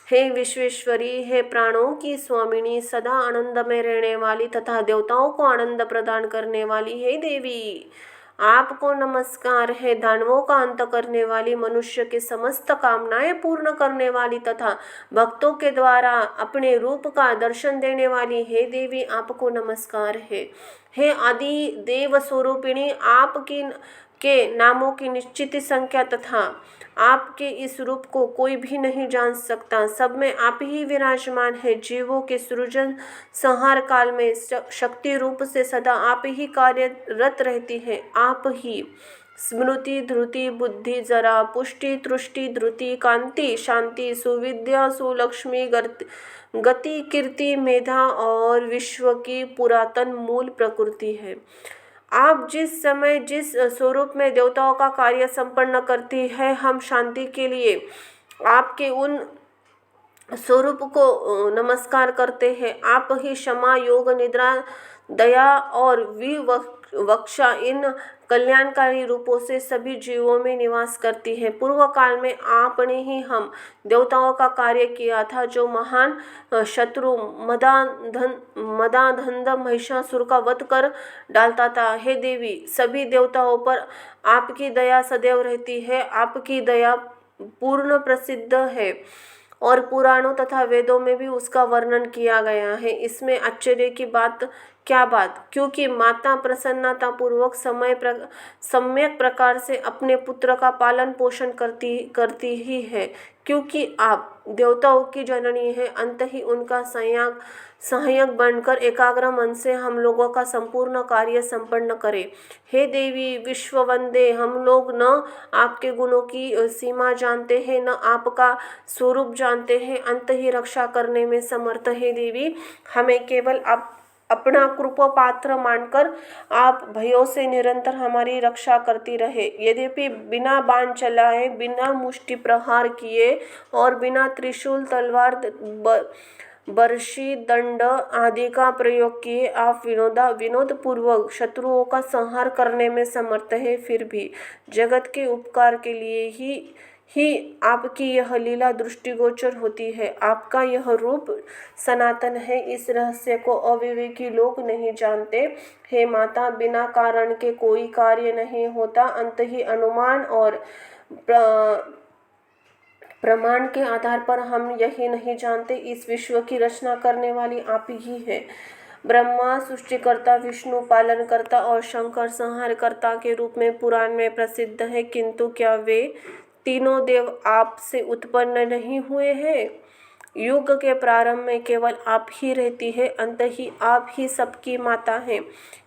हे विश्वेश्वरी, हे प्राणों की स्वामिनी, सदा आनंद में रहने वाली तथा देवताओं को आनंद प्रदान करने वाली हे देवी, आपको नमस्कार है। दानवों का अंत करने वाली, मनुष्य के समस्त कामनाएं पूर्ण करने वाली तथा भक्तों के द्वारा अपने रूप का दर्शन देने वाली हे देवी, आपको नमस्कार है। हे आदि देव स्वरूपिणी, आपकी के नामों की निश्चित संख्या तथा आपके इस रूप को कोई भी नहीं जान सकता। सब में आप ही विराजमान है। जीवों के सृजन संहार काल में शक्ति रूप से सदा आप ही कार्यरत रहती है। आप ही स्मृति, धृति, बुद्धि, जरा, पुष्टि, तुष्टि, धृति, कांति, शांति, सुविद्या, सुलक्ष्मी, गति, कीर्ति, मेधा और विश्व की पुरातन मूल प्रकृति है। आप जिस समय जिस स्वरूप में देवताओं का कार्य संपन्न करती है, हम शांति के लिए आपके उन स्वरूप को नमस्कार करते हैं। आप ही क्षमा, योग, निद्रा, दया और विवक्षा इन कल्याणकारी रूपों से सभी जीवों में निवास करती है। पूर्व काल में आपने ही हम देवताओं का कार्य किया था, जो महान शत्रु मदांधंद महिषासुर का वध कर डालता था। हे देवी, सभी देवताओं पर आपकी दया सदैव रहती है। आपकी दया पूर्ण प्रसिद्ध है और पुराणों तथा वेदों में भी उसका वर्णन किया गया है। इसमें आश्चर्य की बात क्या बात, क्योंकि माता प्रसन्नता पूर्वक सम्यक प्रकार से अपने पुत्र का पालन पोषण करती ही है, क्योंकि आप देवताओं की जननी है। अंत ही उनका सहायक बनकर एकाग्र मन से हम लोगों का संपूर्ण कार्य संपन्न करे। हे देवी विश्ववंदे, हम लोग न आपके गुणों की सीमा जानते हैं, न आपका स्वरूप जानते हैं। अंत ही रक्षा करने में समर्थ है देवी, हमें केवल आप अपना कृपा पात्र मानकर आप भयों से निरंतर हमारी रक्षा करती रहे। यद्यपि बिना बाण चलाए, बिना मुष्टि प्रहार किए और बिना त्रिशूल, तलवार, बर्शी, दंड आदि का प्रयोग किए आप विनोद पूर्वक शत्रुओं का संहार करने में समर्थ है, फिर भी जगत के उपकार के लिए ही आपकी यह लीला दृष्टिगोचर होती है। आपका यह रूप सनातन है, इस रहस्य को अविवेकी लोग नहीं जानते। हे माता, बिना कारण के कोई कार्य नहीं होता। अंत ही अनुमान और प्रमाण के आधार पर हम यही नहीं जानते, इस विश्व की रचना करने वाली आप ही है। ब्रह्मा सृष्टिकर्ता, विष्णु पालनकर्ता और शंकर संहारकर्ता के रूप में पुराण में प्रसिद्ध है, किंतु क्या वे तीनों देव आप से उत्पन्न नहीं हुए हैं? युग के प्रारंभ में केवल आप ही रहती है, अंत ही आप ही सबकी माता हैं।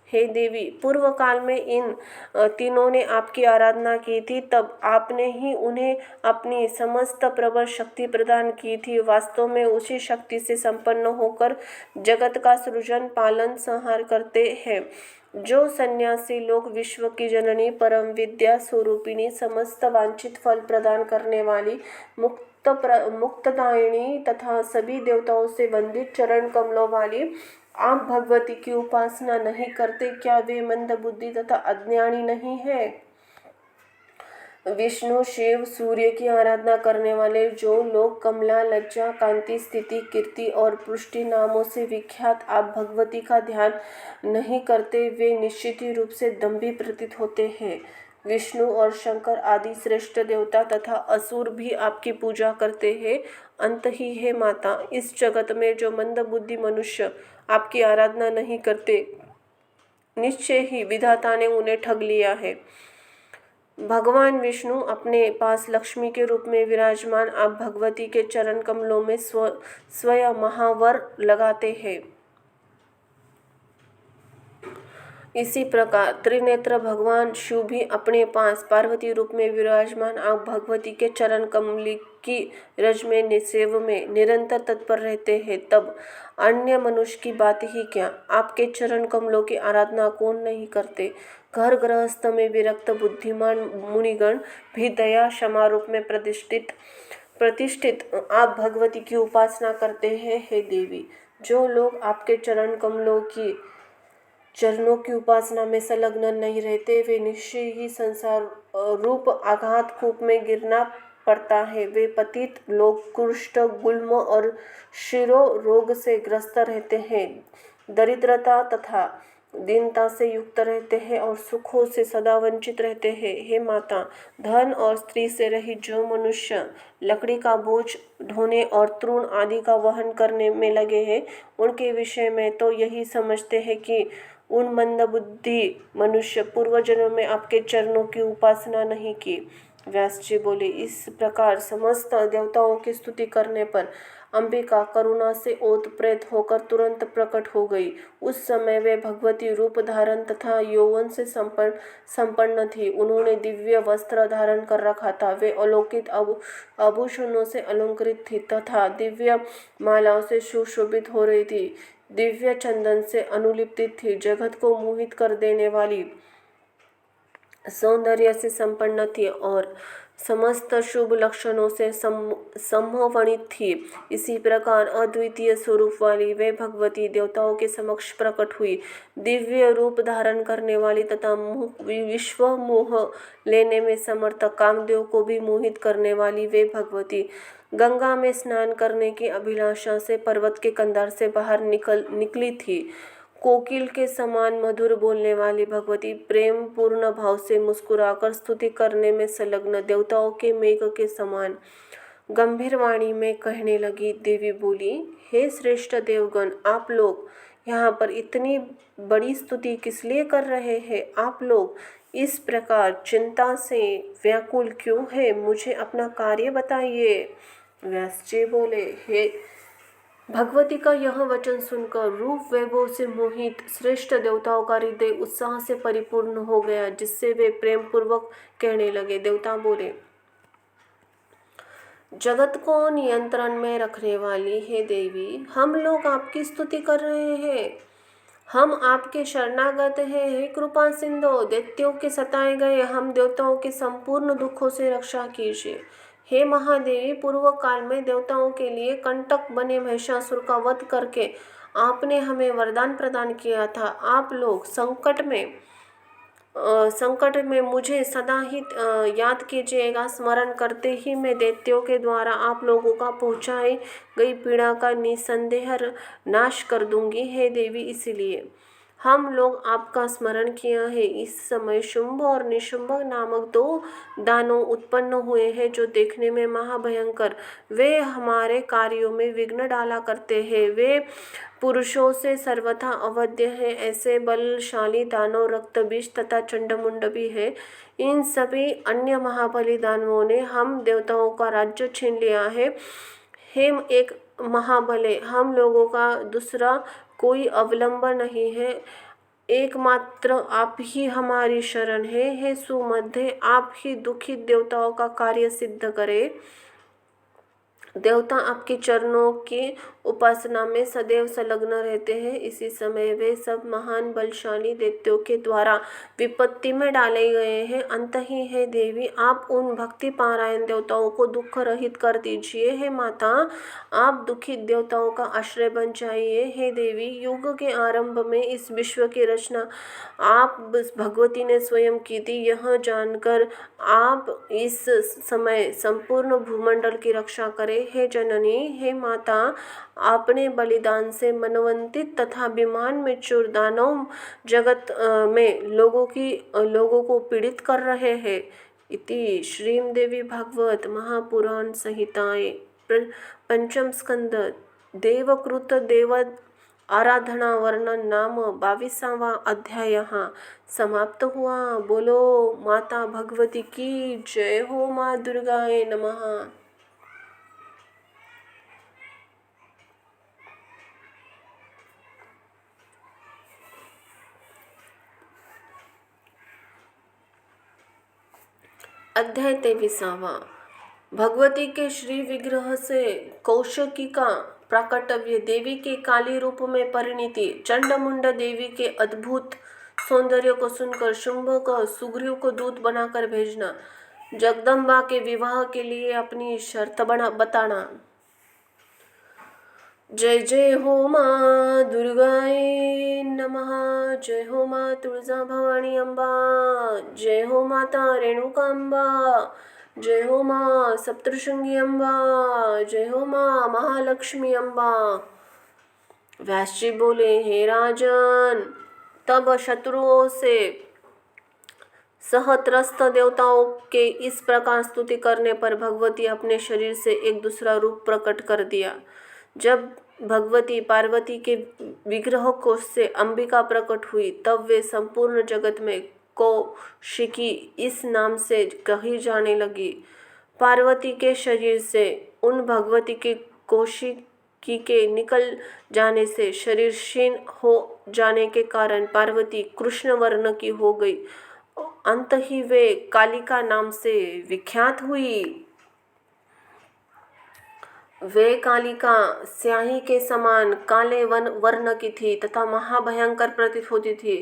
हे देवी, पूर्व काल में इन तीनों ने आपकी आराधना की थी, तब आपने ही उन्हें अपनी समस्त प्रबल शक्ति प्रदान की थी। वास्तव में उसी शक्ति से संपन्न होकर जगत का सृजन, पालन, संहार करते हैं। जो सन्यासी लोग विश्व की जननी, परम विद्या स्वरूपिणी, समस्त वांछित फल प्रदान करने वाली, मुक्तदायिनी तथा सभी देवताओं से वंदित चरण कमलों वाली, आप भगवती की उपासना नहीं करते, क्या वे मंदबुद्धि तथा अज्ञानी नहीं है? विष्णु, शिव, सूर्य की आराधना करने वाले जो लोग कमला, लज्जा, कांति, स्थिति, कीर्ति और पुष्टि नामों से विख्यात आप भगवती का ध्यान नहीं करते, वे निश्चित ही रूप से दंभी प्रतीत होते हैं। विष्णु और शंकर आदि श्रेष्ठ देवता तथा असुर भी आपकी पूजा करते हैं। अंत ही है माता, इस जगत में जो मंदबुद्धि मनुष्य आपकी आराधना नहीं करते, निश्चय ही विधाता ने उन्हें ठग लिया है। भगवान विष्णु अपने पास लक्ष्मी के रूप में विराजमान आप भगवती के चरण कमलों में स्वयं महावर लगाते हैं। इसी प्रकार त्रिनेत्र भगवान शिव भी अपने पास पार्वती रूप में विराजमान आप भगवती के चरण कमल की रज में निसेव में निरंतर तत्पर रहते हैं। तब अन्य मनुष्य की बात ही क्या, आपके चरण कमलों की आराधना कौन नहीं करते। घर गृहस्थ में विरक्त बुद्धिमान मुनिगण भी दया क्षमा रूप में प्रतिष्ठित आप भगवती की उपासना करते हैं। हे देवी, जो लोग आपके चरणों की उपासना में संलग्न नहीं रहते, वे निश्चय ही संसार रूप आघात कूप में गिरना पड़ता है। वे पतित लोग कुष्ठ, गुल्म और शिरो रोग से ग्रस्त रहते हैं, दरिद्रता तथा दीनता से युक्त रहते हैं और सुखों से सदा वंचित रहते हैं। हे माता, धन और स्त्री से रहित जो मनुष्य लकड़ी का बोझ ढोने और तृण आदि का वहन करने में लगे हैं, उनके विषय में तो यही समझते हैं कि उन मंदबुद्धि मनुष्य पूर्व जन्म में आपके चरणों की उपासना नहीं की। व्यास जी बोले, इस प्रकार समस्त देवताओं की स्तुति करने पर अंबिका करुणा से ओतप्रोत होकर तुरंत प्रकट हो गई। उस समय वे भगवती रूप धारण तथा यौवन से संपन्न थी। उन्होंने दिव्य वस्त्र धारण कर रखा था। वे अलौकिक आभूषणों से अलंकृत थी तथा दिव्य मालाओं से सुशोभित हो रही थी। दिव्य चंदन से अनुलिप्त थी। जगत को मोहित कर देने वाली सौंदर्य से संपन्न थी और समस्त शुभ लक्षणों से सम्मोहनित थी। इसी प्रकार अद्वितीय स्वरूप वाली वे भगवती देवताओं के समक्ष प्रकट हुई। दिव्य रूप धारण करने वाली तथा विश्व मोह लेने में समर्थ कामदेव को भी मोहित करने वाली वे भगवती गंगा में स्नान करने की अभिलाषा से पर्वत के कंधार से बाहर निकली थी। कोकिल के समान मधुर बोलने वाली भगवती प्रेम पूर्ण भाव से मुस्कुराकर स्तुति करने में संलग्न देवताओं के मेघ के समान गंभीर वाणी में कहने लगी। देवी बोली, हे श्रेष्ठ देवगण, आप लोग यहाँ पर इतनी बड़ी स्तुति किस लिए कर रहे हैं? आप लोग इस प्रकार चिंता से व्याकुल क्यों है? मुझे अपना कार्य बताइए। व्यास जी बोले, हे भगवती का यह वचन सुनकर रूप वैभव से मोहित श्रेष्ठ देवताओं का हृदय उत्साह से परिपूर्ण हो गया, जिससे वे प्रेम पूर्वक कहने लगे। देवता बोले, जगत को नियंत्रण में रखने वाली हे देवी, हम लोग आपकी स्तुति कर रहे हैं। हम आपके शरणागत हैं। हे कृपा सिंधु, दैत्यों के सताए गए हम देवताओं के संपूर्ण दुखों से रक्षा कीजिए। हे महादेवी, पूर्व काल में देवताओं के लिए कंटक बने महिषासुर का वध करके आपने हमें वरदान प्रदान किया था। आप लोग संकट में मुझे सदा ही याद कीजिएगा। स्मरण करते ही मैं दैत्यों के द्वारा आप लोगों का पहुंचाई गई पीड़ा का निसंदेह नाश कर दूंगी। हे देवी, इसलिए हम लोग आपका स्मरण किया है। इस समय शुंभ और निशुंभ नामक दो दानव उत्पन्न हुए हैं, जो देखने में महाभयंकर। वे हमारे कार्यों में विघ्न डाला करते हैं। वे पुरुषों से सर्वथा अवध्य है। ऐसे बलशाली दानव रक्तबीज तथा चंडमुंड भी है। इन सभी अन्य महाबली दानवों ने हम देवताओं का राज्य छीन लिया है। हे एक महाबले, हम लोगों का दूसरा कोई अवलंबन नहीं है। एकमात्र आप ही हमारी शरण है। हे सुमध्य, आप ही दुखित देवताओं का कार्य सिद्ध करें। देवता आपके चरणों की उपासना में सदैव संलग्न रहते हैं। इसी समय वे सब महान बलशाली दैत्यों के द्वारा विपत्ति में डाले गए हैं। अंत ही है देवी, आप उन भक्ति पारायण देवताओं को दुख रहित कर दीजिए। हे माता, आप दुखित देवताओं का आश्रय बन जाइए। हे देवी, युग के आरंभ में इस विश्व की रचना आप भगवती ने स्वयं की थी। यह जानकर आप इस समय संपूर्ण भूमंडल की रक्षा करें। हे जननी, हे माता, आपने बलिदान से मनवंतित तथा विमान में चूर दानव जगत में लोगों को पीड़ित कर रहे हैं। इति श्रीमदेवी भागवत महापुराण संहिताए पंचम स्कंद देवकृत देव आराधना वर्णन नाम 22वां अध्याय समाप्त हुआ। बोलो माता भगवती की जय हो। माँ दुर्गाए नमः। अध्याय 23वां। भगवती के श्री विग्रह से कौशिकी का प्राकट्य, देवी के काली रूप में परिणति, चंडमुंड देवी के अद्भुत सौंदर्य को सुनकर शुंभ को सुग्रीव को दूत बनाकर भेजना, जगदम्बा के विवाह के लिए अपनी शर्त बताना। जय जय हो माँ दुर्गाए नमः। जय हो माँ तुळजा भवानी अम्बा। जय हो माता रेणुका अम्बा। जय हो माँ सप्तशृंगी अम्बा। जय हो माँ महालक्ष्मी अम्बा। व्यास जी बोले, हे राजन, तब शत्रुओं से सहत्रस्त देवताओं के इस प्रकार स्तुति करने पर भगवती अपने शरीर से एक दूसरा रूप प्रकट कर दिया। जब भगवती पार्वती के विग्रह कोश से अंबिका प्रकट हुई, तब वे संपूर्ण जगत में कौशिकी इस नाम से कही जाने लगी। पार्वती के शरीर से उन भगवती के कौशिकी के निकल जाने से शरीर क्षीण हो जाने के कारण पार्वती कृष्ण वर्ण की हो गई। अंत ही वे कालिका नाम से विख्यात हुई। वे कालिका स्याही के समान काले वर्ण की थी तथा महाभयंकर प्रतीत होती थी।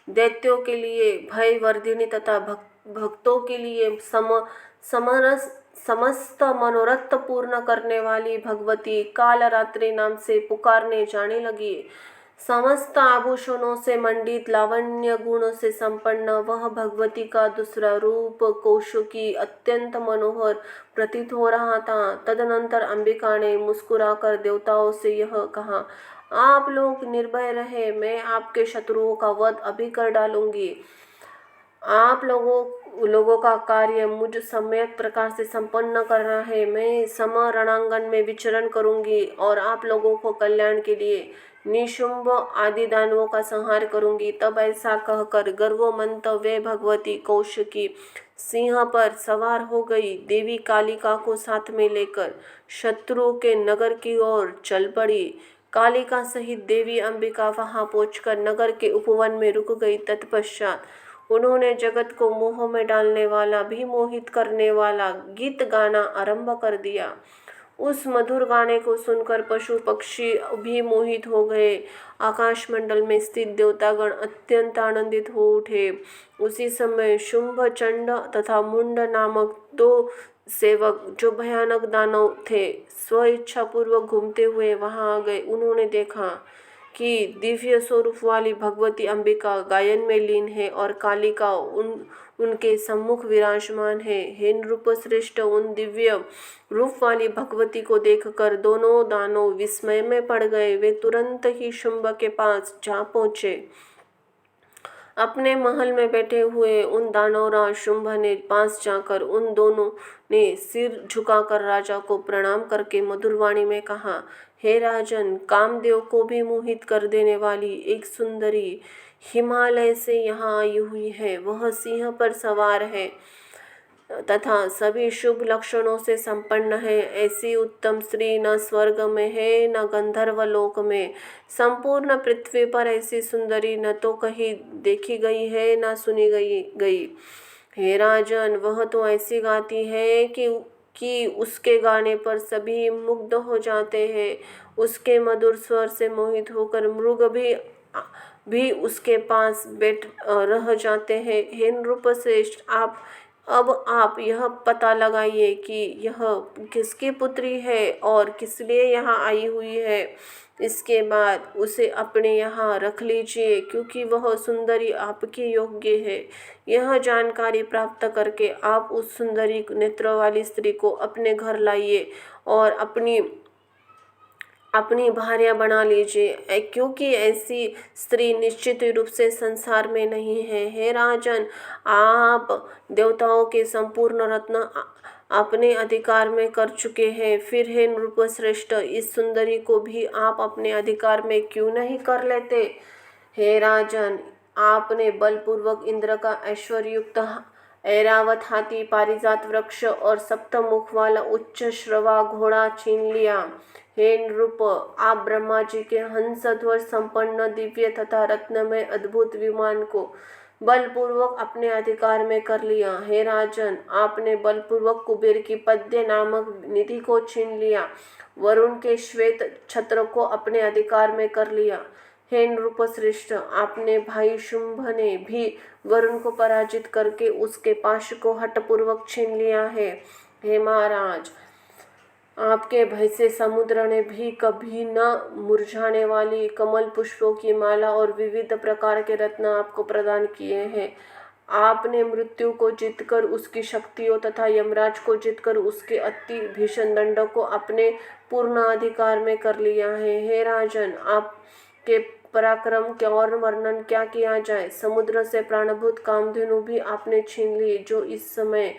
दैत्यों के लिए भय वर्धिनी तथा भक्तों के लिए समस्त मनोरथ पूर्ण करने वाली भगवती कालरात्रि नाम से पुकारने जाने लगी। समस्त आभूषणों से मंडित, लावण्य गुणों से संपन्न वह भगवती का दूसरा रूप कौशिकी अत्यंत मनोहर प्रतीत हो रहा था। तदनंतर अंबिका ने मुस्कुराकर देवताओं से यह कहा, आप लोग निर्भय रहे, मैं आपके शत्रुओं का वध अभी कर डालूंगी। आप लोगों का कार्य मुझ सम्यक प्रकार से संपन्न करना है। मैं सम रणांगन में विचरण करूंगी और आप लोगों को कल्याण के लिए निशुंभ आदि दानवों का संहार करूंगी। तब ऐसा कहकर गर्वमंत वे भगवती कौशिकी सिंह पर सवार हो गई। देवी कालिका को साथ में लेकर शत्रु के नगर की ओर चल पड़ी। कालिका सहित देवी अंबिका वहां पहुंचकर नगर के उपवन में रुक गई। तत्पश्चात उन्होंने जगत को मोह में डालने वाला, भी मोहित करने वाला गीत गाना आरंभ कर दिया। उस मधुर गाने को सुनकर पशु पक्षी भी मोहित हो गए। आकाश मंडल में स्थित देवतागण अत्यंत आनंदित हो उठे। उसी समय शुंभ, चंड तथा मुंड नामक दो सेवक, जो भयानक दानव थे, स्व इच्छा पूर्वक घूमते हुए वहां आ गए। उन्होंने देखा कि दिव्य स्वरूप वाली भगवती अंबिका गायन में लीन है और कालिका उनके सम्मुख विराजमान है। हे नृप श्रेष्ठ, उन दिव्य रूप वाली भगवती को देखकर दोनों दानव विस्मय में पड़ गए। वे तुरंत ही शुंभ के पास जा पहुंचे। अपने महल में बैठे हुए उन दानवराज शुंभ ने पास जाकर उन दोनों ने सिर झुकाकर राजा को प्रणाम करके मधुरवाणी में कहा, हे राजन, कामदेव को भी मोहित कर देने वाली एक सुंदरी हिमालय से यहाँ आई हुई है। वह सिंह पर सवार है तथा सभी शुभ लक्षणों से संपन्न है। ऐसी उत्तम स्त्री न स्वर्ग में है न गंधर्व लोक में। संपूर्ण पृथ्वी पर ऐसी सुंदरी न तो कहीं देखी गई है न सुनी गई। हे राजन, वह तो ऐसी गाती है कि कि उसके गाने पर सभी मुग्ध हो जाते हैं। उसके मधुर स्वर से मोहित होकर मृग भी उसके पास बैठ रह जाते हैं। हे नृपश्रेष्ठ, आप यह पता लगाइए कि यह किसकी पुत्री है और किस लिए यहाँ आई हुई है। इसके बाद उसे अपने यहाँ रख लीजिए, क्योंकि वह सुंदरी आपके योग्य है। यह जानकारी प्राप्त करके आप उस सुंदरी नेत्र वाली स्त्री को अपने घर लाइए और अपनी भार्या बना लीजिए, क्योंकि ऐसी स्त्री निश्चित रूप से संसार में नहीं है। हे राजन, आप देवताओं के संपूर्ण रत्न अपने अधिकार में कर चुके हैं, फिर हे नृपश्रेष्ठ, इस सुंदरी को भी आप अपने अधिकार में क्यों नहीं कर लेते। हे राजन, आपने बलपूर्वक इंद्र का ऐश्वर्युक्त ऐरावत हाथी, पारिजात वृक्ष और सप्तमुख वाला उच्च श्रवा घोड़ा छीन लिया। हे नृप, आप ब्रह्मा जी के हंसध्वज संपन्न दिव्य तथा रत्नमय अद्भुत विमान को बलपूर्वक अपने अधिकार में कर लिया। हे राजन, आपने बलपूर्वक कुबेर की पद्य नामक निधि को छीन लिया। वरुण के श्वेत छत्र को अपने अधिकार में कर लिया। हे नृपश्रेष्ठ, आपने भाई शुंभ ने भी वरुण को पराजित करके उसके पाश को हठपूर्वक छीन लिया है। हे महाराज, आपके भय से समुद्र ने भी कभी न मुरझाने वाली कमल पुष्पों की माला और विविध प्रकार के रत्न आपको प्रदान किए हैं। आपने मृत्यु को जीतकर उसकी शक्तियों तथा यमराज को जीतकर उसके अति भीषण दंड को अपने पूर्ण अधिकार में कर लिया है। हे राजन, आपके पराक्रम के और वर्णन क्या किया जाए। समुद्र से प्राणभूत कामधेनु भी आपने छीन ली, जो इस समय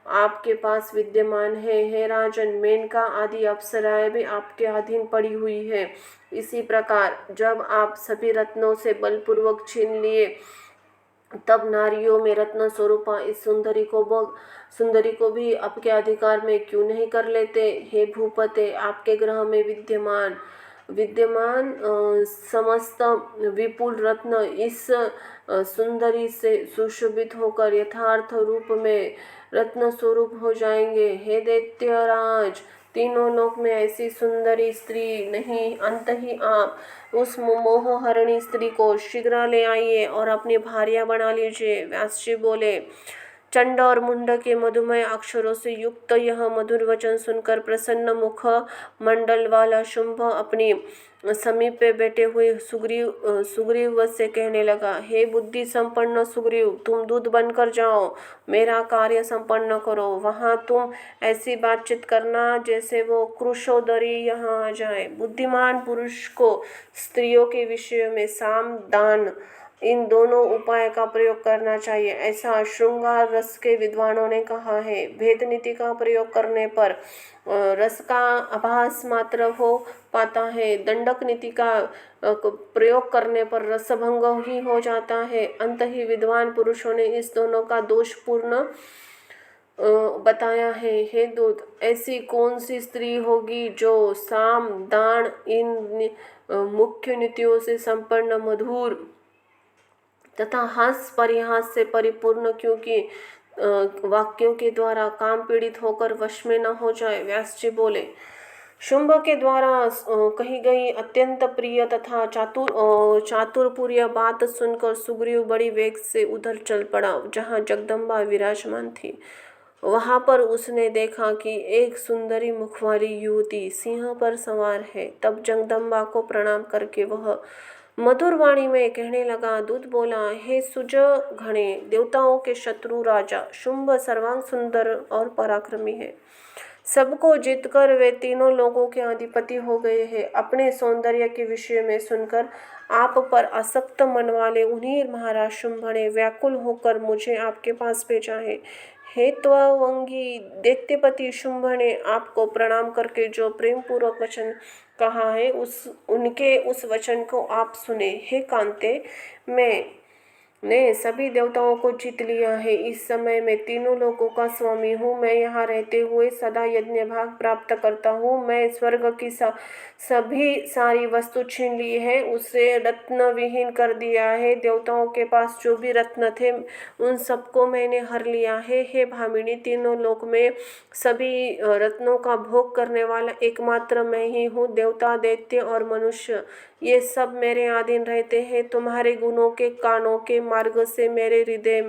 आपके पास विद्यमान है। हे राजन, मेनका आदि अप्सराएं भी आपके अधीन पड़ी हुई है। इसी प्रकार जब आप सभी रत्नों से बलपूर्वक छीन लिए, तब नारियों में रत्न स्वरूपा इस सुंदरी को भी आपके अधिकार में क्यों नहीं कर लेते। हे भूपते, आपके ग्रह में विद्यमान समस्त विपुल रत्न इस सुंदरी से सुशोभित होकर यथार्थ रूप में रत्न स्वरूप हो जाएंगे। हे दैत्यराज, तीनों लोक में ऐसी सुंदरी स्त्री नहीं। अंत ही आप उस मोहहरणी स्त्री को शीघ्र ले आइए और अपनी भार्या बना लीजिए। व्यास जी बोले, चंड और मुंड के मधुमय अक्षरों से युक्त यह मधुर वचन सुनकर प्रसन्न मुख मंडल वाला शुंभ अपनी समीप पे बैठे हुए सुग्रीव से कहने लगा, हे बुद्धि संपन्न सुग्रीव, तुम दूत बनकर जाओ, मेरा कार्य संपन्न करो। वहाँ तुम ऐसी बातचीत करना जैसे वो क्रुशोदरी यहाँ आ जाए। बुद्धिमान पुरुष को स्त्रियों के विषय में साम दान इन दोनों उपाय का प्रयोग करना चाहिए, ऐसा श्रृंगार रस के विद्वानों ने कहा है। भेद नीति का प्रयोग करने पर रस का आभास मात्र हो पाता है। दंडक नीति का प्रयोग करने पर रसभंग ही हो जाता है। अंत ही विद्वान पुरुषों ने इस दोनों का दोषपूर्ण बताया है। हे दूत, ऐसी कौन सी स्त्री होगी जो साम दान इन मुख्य नीतियों से संपन्न मधुर तथा हास परिहास से परिपूर्ण, क्योंकि वाक्यों के द्वारा काम पीड़ित होकर वश में न हो जाए। व्यास जी बोले, शुंभ के द्वारा कही गई अत्यंत प्रिय तथा चातुरपूर्य बात सुनकर सुग्रीव बड़ी वेग से उधर चल पड़ा जहाँ जगदम्बा विराजमान थी। वहाँ पर उसने देखा कि एक सुंदरी मुख वाली युवती सिंह पर सवार है। तब जगदम्बा को प्रणाम करके वह मधुर वाणी में कहने लगा। दूत बोला, हे सुजघने, देवताओं के शत्रु राजा शुंभ सर्वांग सुंदर और पराक्रमी है। सबको जीतकर वे तीनों लोगों के अधिपति हो गए हैं। अपने सौंदर्य के विषय में सुनकर आप पर आसक्त मन वाले उन्हीं महाराज शुंभ ने व्याकुल होकर मुझे आपके पास भेजा है। हे त्वंगी दैत्यपति शुंभ ने आपको प्रणाम करके जो प्रेम पूर्वक वचन कहा है, उस वचन को आप सुने। हे कांते, मैं ने सभी देवताओं को जीत लिया है। इस समय मैं तीनों लोकों का स्वामी हूँ। मैं यहाँ रहते हुए सदा यज्ञ भाग प्राप्त करता हूँ। मैं स्वर्ग की सभी सारी वस्तु छीन ली है, उसे रत्न विहीन कर दिया है। देवताओं के पास जो भी रत्न थे उन सबको मैंने हर लिया है। हे भामिनी, तीनों लोक में सभी रत्नों का भोग करने वाला एकमात्र मैं ही हूँ। देवता, दैत्य और मनुष्य ये सब मेरे अधीन रहते हैं। तुम्हारे गुणों के कानों के मार्ग से मेरे हृदय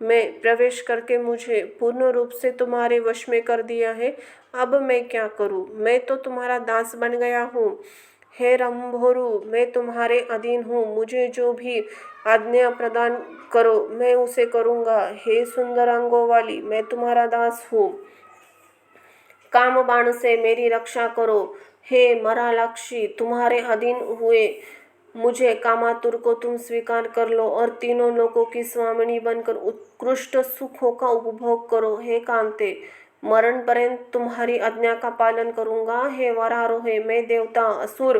में प्रवेश करके मुझे पूर्ण रूप से तुम्हारे वश में कर दिया है। अब मैं क्या करूं? मैं तो तुम्हारा दास बन गया हूँ। हे रंभोरु, मैं तुम्हारे अधीन हूँ। मुझे जो भी आज्ञा प्रदान करो मैं उसे करूँगा। हे सुंदर अंगों वाली, मैं तुम्हारा दास हूँ। काम बाण से मेरी रक्षा करो। हे मरालाक्षी, तुम्हारे अधीन हुए मुझे कामातुर को तुम स्वीकार कर लो और तीनों लोकों की स्वामिनी बनकर उत्कृष्ट सुखों का उपभोग करो। हे कांते, मरण पर्यंत तुम्हारी आज्ञा का पालन करूंगा। हे वरारोहे, मैं देवता, असुर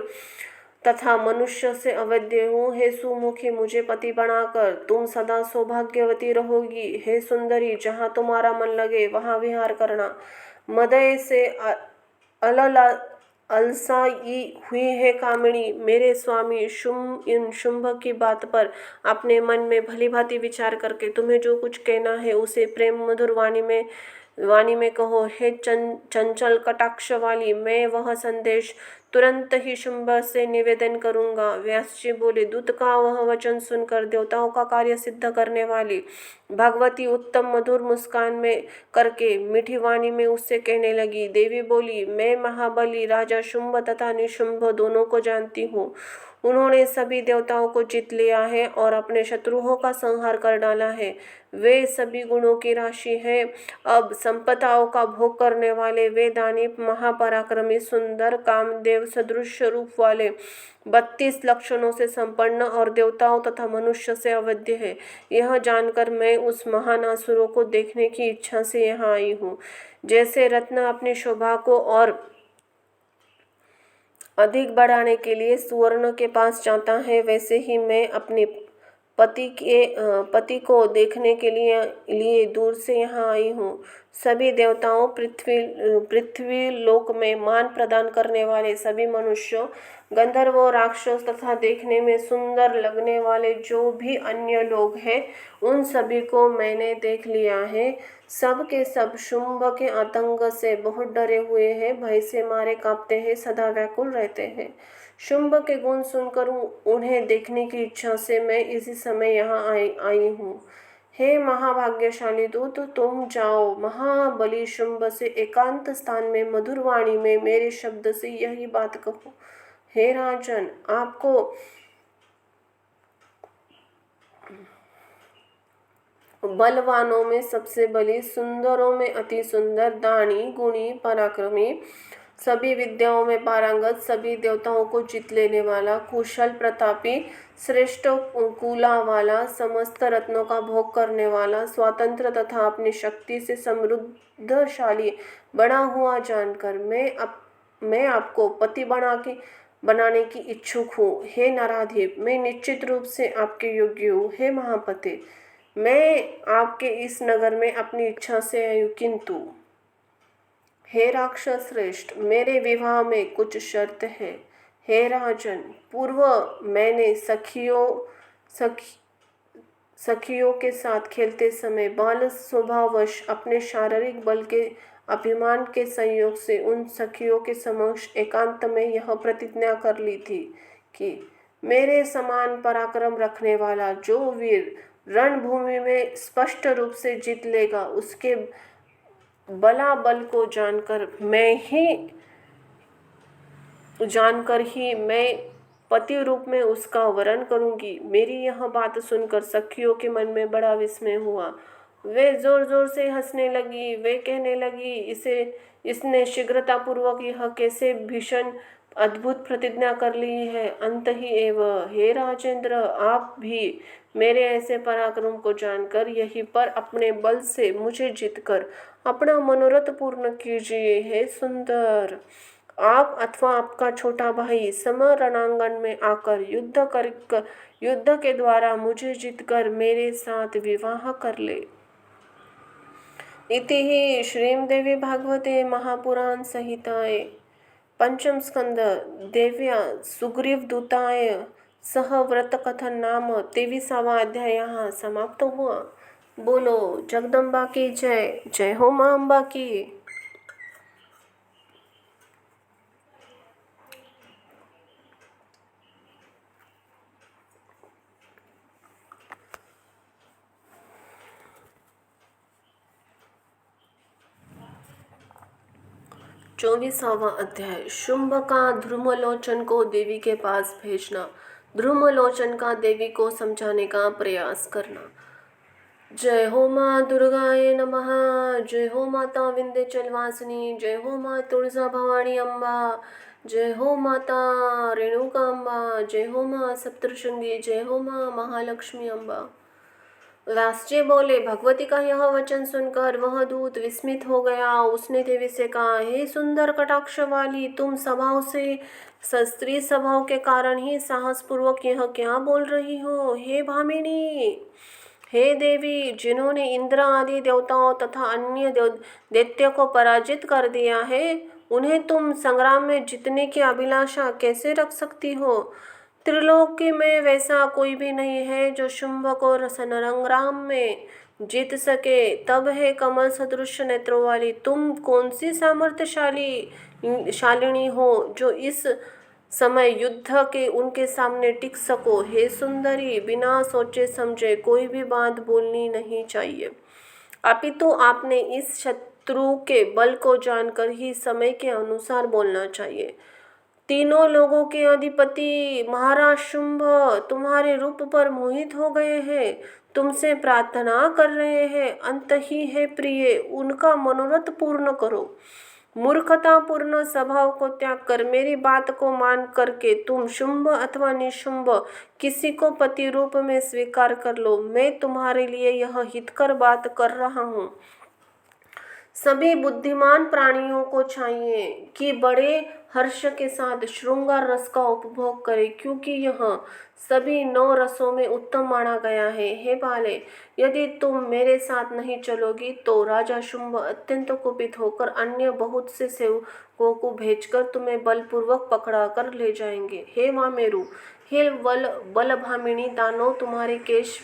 तथा मनुष्य से अवध्य हूँ। हे सुमुखी, मुझे पति बनाकर तुम सदा सौभाग्यवती रहोगी। हे सुंदरी, जहाँ तुम्हारा मन लगे वहाँ विहार करना। मदय से अलला अलसाई हुई है कामिनी, मेरे स्वामी इन शुंभ की बात पर अपने मन में भली भांति विचार करके तुम्हें जो कुछ कहना है उसे प्रेम मधुर वाणी में कहो। हे चंचल कटाक्ष वाली, मैं वह संदेश तुरंत ही शुंभ से निवेदन करूंगा। व्यास जी बोले, दूत का वह वचन सुनकर देवताओं का कार्य सिद्ध करने वाली भगवती उत्तम मधुर मुस्कान में करके मीठी वाणी में उससे कहने लगी। देवी बोली, मैं महाबली राजा शुंभ तथा निशुंभ दोनों को जानती हूँ। उन्होंने सभी देवताओं को जीत लिया है और अपने शत्रुओं का संहार कर डाला है। वे सभी गुणों की राशि है। अब संपदाओं का भोग करने वाले वे दानी, महापराक्रमी, सुंदर, कामदेव सदृश रूप वाले, 32 लक्षणों से संपन्न और देवताओं तथा मनुष्य से अवध्य है। यह जानकर मैं उस महान असुरों को देखने की इच्छा से यहाँ आई हूँ। जैसे रत्न अपनी शोभा को और अधिक बढ़ाने के लिए सुवर्ण के पास जाता है, वैसे ही मैं अपने पति को देखने के लिए दूर से यहाँ आई हूँ। सभी देवताओं, पृथ्वी लोक में मान प्रदान करने वाले सभी मनुष्यों, गंधर्वों, राक्षस तथा देखने में सुंदर लगने वाले जो भी अन्य लोग हैं, उन सभी को मैंने देख लिया है। सब के सब शुंभ के आतंक से बहुत डरे हुए हैं, भय से मारे कांपते हैं, सदा व्याकुल रहते हैं। शुंभ के गुण सुनकर उन्हें देखने की इच्छा से मैं इसी समय यहाँ आई हूँ। हे महाभाग्यशाली दूत, तुम जाओ महाबली शुंभ से एकांत स्थान में मधुर वाणी में मेरे शब्द से यही बात कहो। हे राजन, आपको बलवानों में सबसे बली, सुंदरों में अति सुंदर, दानी, गुणी, पराक्रमी, सभी विद्याओं में पारंगत, सभी देवताओं को जीत लेने वाला, कुशल, प्रतापी, श्रेष्ठ कुला वाला, समस्त रत्नों का भोग करने वाला, स्वतंत्र तथा अपनी शक्ति से समृद्धशाली बना हुआ जानकर मैं आपको पति बनाने की इच्छुक हूँ। हे नाराधिप, मैं निश्चित रूप से आपके योग्य हूँ। हे महापते, मैं आपके इस नगर में अपनी इच्छा से आई हूँ, किंतु हे राक्षस श्रेष्ठ, मेरे विवाह में कुछ शर्त है। हे राजन, पूर्व मैंने सखियों के साथ खेलते समय बाल स्वभाववश अपने शारीरिक बल के अभिमान के संयोग से उन सखियों के समक्ष एकांत में यह प्रतिज्ञा कर ली थी कि मेरे समान पराक्रम रखने वाला जो वीर रणभूमि में स्पष्ट रूप से जीत लेगा, उसके बलाबल को जानकर ही मैं पति रूप में उसका वरण करूंगी। मेरी यह बात सुनकर सखियों के मन में बड़ा विस्मय हुआ। वे जोर जोर से हंसने लगी। वे कहने लगी, इसने शीघ्रतापूर्वक यह कैसे भीषण अद्भुत प्रतिज्ञा कर ली है। अंत ही एवं हे राजेंद्र, आप भी मेरे ऐसे पराक्रम को जानकर यहीं पर अपने बल से मुझे जीतकर अपना मनोरथ पूर्ण कीजिए। हे सुंदर, आप अथवा आपका छोटा भाई समरणांगण में आकर युद्ध के द्वारा मुझे जीतकर मेरे साथ विवाह कर ले। इति हि श्रीमद्देवी भागवते महापुराण संहिताये पंचम स्कंद देव्या सुग्रीवदूताय सह व्रत कथन नाम 23वां अध्याय यहाँ समाप्त हुआ। बोलो जगदम्बा की जय। जय हो मां अम्बा की। 24वां अध्याय शुंभ का ध्रुमलोचन को देवी के पास भेजना। ध्रुमलोचन का देवी को समझाने का प्रयास करना। जय हो माँ दुर्गाए नमः। जय हो माता विंध्याचल वासिनी। जय हो माँ तुलसा भवानी अम्बा। जय हो माता रेणुका अम्बा। जय हो माँ सप्तशृंगी। जय हो माँ महालक्ष्मी अम्बा। व्यास जी बोले, भगवती का यह वचन सुनकर वह दूत विस्मित हो गया। उसने देवी से कहा, हे सुंदर कटाक्ष वाली, तुम स्वभाव से स्त्री स्वभाव के कारण ही साहस पूर्वक यह क्या बोल रही हो। हे भामिनी, हे देवी, जिन्होंने इंद्र आदि देवताओं तथा अन्य दैत्य को पराजित कर दिया है, उन्हें तुम संग्राम में जीतने की अभिलाषा कैसे रख सकती हो। त्रिलोकी में वैसा कोई भी नहीं है जो शुंभ को रणसंग्राम में जीत सके। तब है कमल सदृश नेत्रों वाली, तुम कौन सी शालिनी हो जो इस समय युद्ध के उनके सामने टिक सको। हे सुंदरी, बिना सोचे समझे कोई भी बात बोलनी नहीं चाहिए, अपितु आपने इस शत्रु के बल को जानकर ही समय के अनुसार बोलना चाहिए। तीनों लोगों के अधिपति महाराज शुंभ तुम्हारे रूप पर मोहित हो गए हैं, तुमसे प्रार्थना कर रहे हैं। अंत ही है प्रिय, उनका मनोरथ पूर्ण करो। मूर्खता पूर्ण स्वभाव को त्याग कर मेरी बात को मान करके तुम शुंभ अथवा निशुंभ किसी को पति रूप में स्वीकार कर लो। मैं तुम्हारे लिए यह हितकर बात कर रहा हूँ। सभी बुद्धिमान प्राणियों को चाहिए कि बड़े हर्ष के साथ श्रृंगार रस का उपभोग करें, क्योंकि यह सभी 9 रसों में उत्तम माना गया है। हे बाले, यदि तुम मेरे साथ नहीं चलोगी तो राजा शुंभ अत्यंत कुपित होकर अन्य बहुत से सेवकों को भेजकर तुम्हें बलपूर्वक पकड़ा कर ले जाएंगे। हे मामेरु, हे बलभामिनी, दानव तुम्हारे केश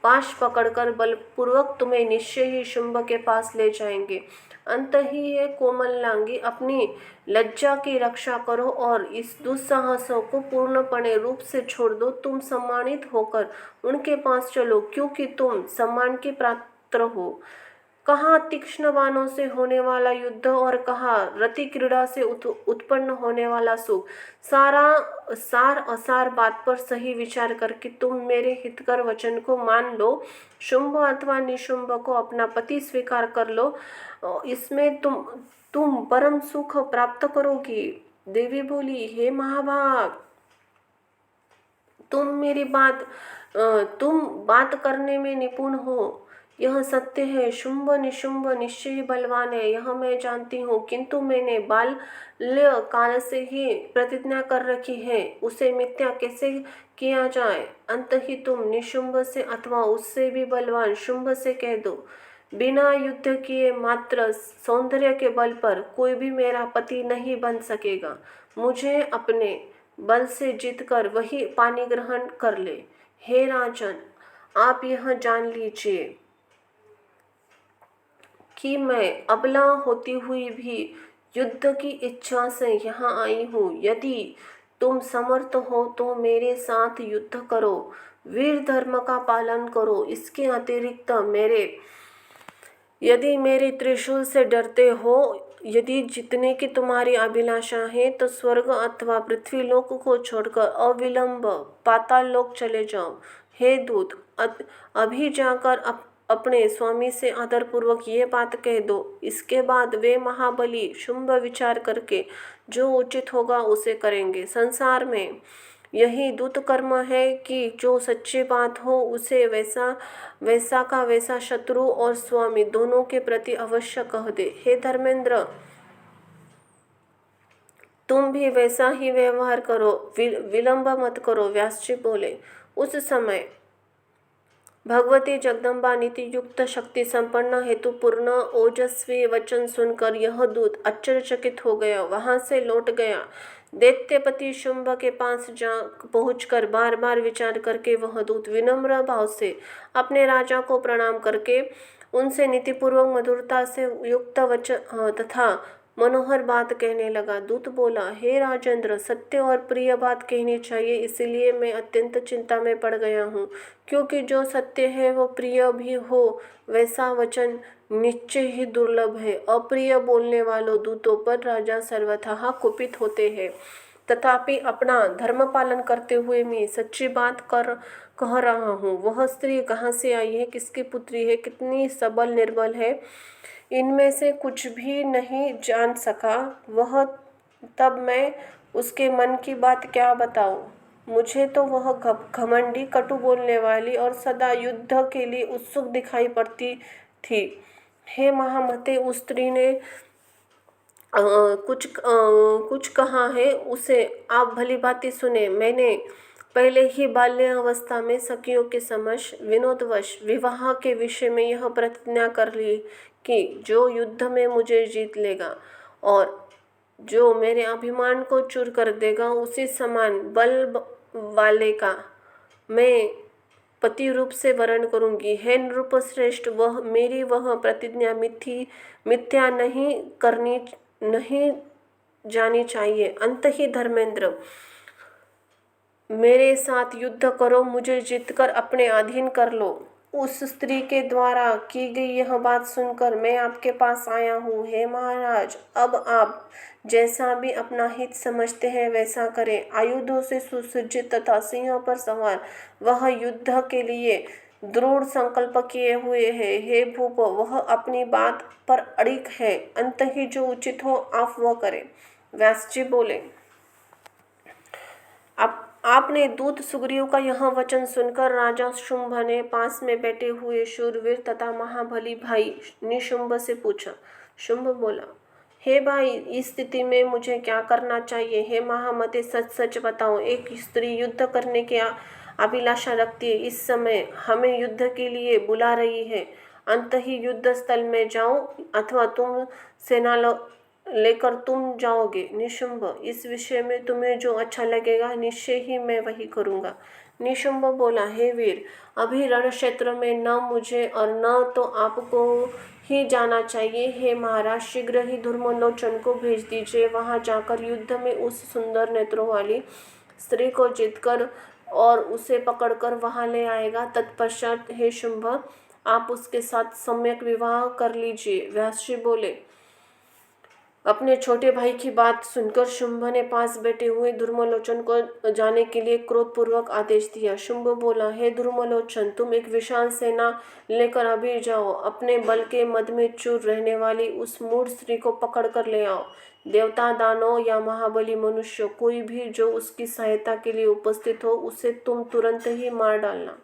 पाश पकड़कर बलपूर्वक तुम्हें निश्चय ही शुंभ के पास ले जाएंगे। अंत ही है कोमलांगी, अपनी लज्जा की रक्षा करो और इस दुस्साहसों को पूर्णपणे रूप से छोड़ दो। तुम सम्मानित होकर उनके पास चलो, क्योंकि तुम सम्मान की पात्र हो। कहाँ तीक्ष्ण बाणों से होने वाला युद्ध और कहाँ रति क्रीड़ा से उत्पन्न होने वाला सुख। सार असार बात पर सही विचार करके तुम मेरे हितकर वचन को मान लो। शुंभ अथवा निशुंभ को अपना पति स्वीकार कर लो, इसमें तुम परम सुख प्राप्त करोगी। देवी बोली, हे महाभाग, तुम बात करने में निपुण हो, यह सत्य है। शुंभ निशुंभ निश्चय ही बलवान है, यह मैं जानती हूँ, किंतु मैंने बाल्य काल से ही प्रतिज्ञा कर रखी है, उसे मिथ्या कैसे किया जाए। अंत ही तुम निशुंभ से अथवा उससे भी बलवान शुंभ से कह दो, बिना युद्ध किए मात्र सौंदर्य के बल पर कोई भी मेरा पति नहीं बन सकेगा। मुझे अपने बल से जीतकर वही पानी ग्रहण कर ले। हे राजन, आप यह जान लीजिए कि मैं अबला होती हुई भी युद्ध की इच्छा से यहाँ आई हूँ। यदि तुम समर्थ हो तो मेरे साथ युद्ध करो, वीर धर्म का पालन करो। इसके अतिरिक्त यदि मेरे त्रिशूल से डरते हो, यदि जीतने की तुम्हारी अभिलाषा है, तो स्वर्ग अथवा पृथ्वी लोक को छोड़कर अविलंब पाताल लोक चले जाओ। हे दूत, अभी जाकर अपने स्वामी से आदरपूर्वक ये बात कह दो। इसके बाद वे महाबली शुंभ विचार करके जो उचित होगा उसे करेंगे। संसार में यही दूत कर्म है कि जो सच्ची बात हो उसे वैसा का वैसा शत्रु और स्वामी दोनों के प्रति अवश्य कह दे। हे धर्मेंद्र, तुम भी वैसा ही व्यवहार करो, विलंब मत करो। व्यास जी बोले, उस समय भगवती जगदम्बा नीति युक्त शक्ति संपन्न हेतु पूर्ण ओजस्वी वचन सुनकर यह दूत आश्चर्यचकित हो गया, वहां से लौट गया। दैत्यपति शुंभ के पास जा पहुंचकर बार बार विचार करके वह दूत विनम्र भाव से अपने राजा को प्रणाम करके उनसे नीतिपूर्वक मधुरता से युक्त वचन तथा मनोहर बात कहने लगा। दूत बोला, हे राजेंद्र, सत्य और प्रिय बात कहनी चाहिए, इसलिए मैं अत्यंत चिंता में पड़ गया हूँ, क्योंकि जो सत्य है वो प्रिय भी हो वैसा वचन निश्चय ही दुर्लभ है। अप्रिय बोलने वालों दूतों पर राजा सर्वथा कुपित होते हैं। तथापि अपना धर्म पालन करते हुए मैं सच्ची बात कह रहा हूँ। वह स्त्री कहाँ से आई है, किसकी पुत्री है, कितनी सबल निर्बल है, इनमें से कुछ भी नहीं जान सका वह। तब मैं उसके मन की बात क्या बताऊं। मुझे तो वह घमंडी, कटु बोलने वाली और सदा युद्ध के लिए उत्सुक दिखाई पड़ती थी। हे महामते, उस स्त्री ने कुछ कहा है, उसे आप भली भांति सुने। मैंने पहले ही बाल्यावस्था में सखियों के समक्ष विनोदवश विवाह के विषय में यह प्रतिज्ञा कर ली कि जो युद्ध में मुझे जीत लेगा और जो मेरे अभिमान को चूर कर देगा, उसी समान बल वाले का मैं पति रूप से वरण करूंगी। हे नृप श्रेष्ठ, वह प्रतिज्ञा मिथ्या नहीं जानी चाहिए। अंत ही धर्मेंद्र, मेरे साथ युद्ध करो, मुझे जीतकर अपने अधीन कर लो। उस स्त्री के द्वारा की गई यह बात सुनकर मैं आपके पास आया हूँ। हे महाराज, अब आप जैसा भी अपना हित समझते हैं वैसा करें। आयुधों से सुसज्जित तथा सिंह पर सवार वह युद्ध के लिए दृढ़ संकल्प किए हुए है। हे भूप, वह अपनी बात पर अड़िग है। अंत ही जो उचित हो आप वह करें। व्यास जी बोले, आपने दूत सुग्रीव का यह वचन सुनकर राजा शुंभ ने पास में बैठे हुए शूरवीर तथा महाबली भाई निशुंभ से पूछा। शुंभ बोला, हे भाई, इस स्थिति में मुझे क्या करना चाहिए। हे महामते, सच सच बताओ। एक स्त्री युद्ध करने की अभिलाषा रखती है, इस समय हमें युद्ध के लिए बुला रही है। अंत ही युद्ध स्थल में जाओ अथवा तुम सेना लेकर तुम जाओगे। निशुंभ, इस विषय में तुम्हें जो अच्छा लगेगा निश्चय ही मैं वही करूँगा। निशुंभ बोला, हे वीर, अभी रण क्षेत्र में न मुझे और न तो आपको ही जाना चाहिए। हे महाराज, शीघ्र ही धर्मलोचन को भेज दीजिए। वहां जाकर युद्ध में उस सुंदर नेत्रों वाली स्त्री को जीतकर और उसे पकड़कर वहां ले आएगा। तत्पश्चात हे शुंभ, आप उसके साथ सम्यक विवाह कर लीजिए। व्यास जी बोले, अपने छोटे भाई की बात सुनकर शुंभ ने पास बैठे हुए धर्मलोचन को जाने के लिए क्रोधपूर्वक आदेश दिया। शुंभ बोला, हे धर्मलोचन, तुम एक विशाल सेना लेकर अभी जाओ। अपने बल के मद में चूर रहने वाली उस मूढ़ स्त्री को पकड़ कर ले आओ। देवता, दानव या महाबली मनुष्य कोई भी जो उसकी सहायता के लिए उपस्थित हो, उसे तुम तुरंत ही मार डालना।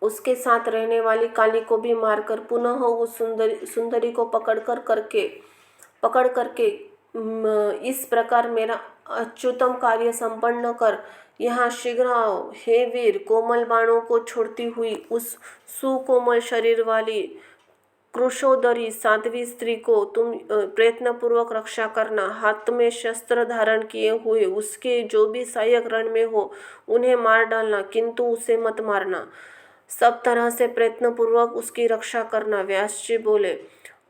उसके साथ रहने वाली काली को भी मारकर पुनः उस सुंदरी को पकड़ करके इस प्रकार मेरा अच्युतम कार्य संपन्न कर यहाँ शीघ्र आओ। हे वीर, कोमल बाणों को छोड़ती हुई उस सुकोमल शरीर वाली कृशोदरी साध्वी स्त्री को तुम प्रयत्नपूर्वक रक्षा करना। हाथ में शस्त्र धारण किए हुए उसके जो भी सहायक रण में हो उन्हें मार डालना, किंतु उसे मत मारना। सब तरह से प्रयत्नपूर्वक उसकी रक्षा करना। व्यास जी बोले,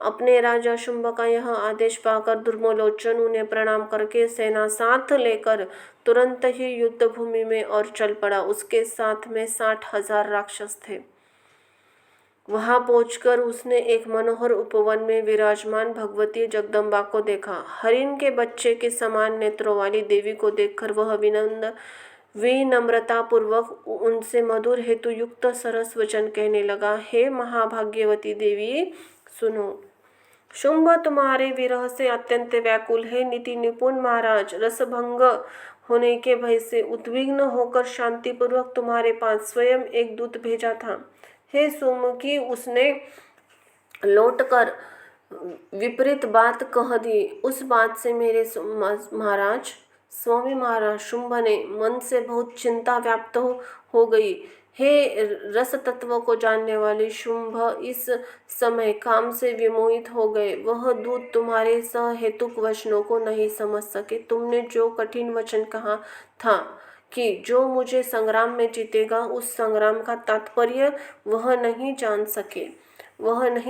अपने राजा शुंभ का यह आदेश पाकर धर्मलोचन उन्हें प्रणाम करके सेना साथ लेकर तुरंत ही युद्ध भूमि में और चल पड़ा। उसके साथ में 60,000 राक्षस थे। वहां पहुंचकर उसने एक मनोहर उपवन में विराजमान भगवती जगदम्बा को देखा। हरिण के बच्चे के समान नेत्रों वाली देवी को देखकर वह विनम्रता पूर्वक उनसे मधुर हेतु युक्त सरस वचन कहने लगा। हे महाभाग्यवती देवी, सुनो। शुंभ तुम्हारे विरह से अत्यंत व्याकुल है। नीति निपुण महाराज रसभंग होने के भय से उद्विग्न होकर शांतिपूर्वक तुम्हारे पास स्वयं एक दूत भेजा था। हे सुमुखी, उसने लौटकर विपरीत बात कह दी। उस बात से मेरे महाराज, स्वामी महाराज शुंभ ने मन से बहुत चिंता व्याप्त हो गई। हे रस तत्व को जानने वाले शुंभ, इस समय काम से विमोहित हो गए। वह दूत तुम्हारे सहेतुक वचनों को नहीं समझ सके। तुमने जो कठिन वचन कहा था कि जो मुझे संग्राम में जीतेगा, उस संग्राम का तात्पर्य वह नहीं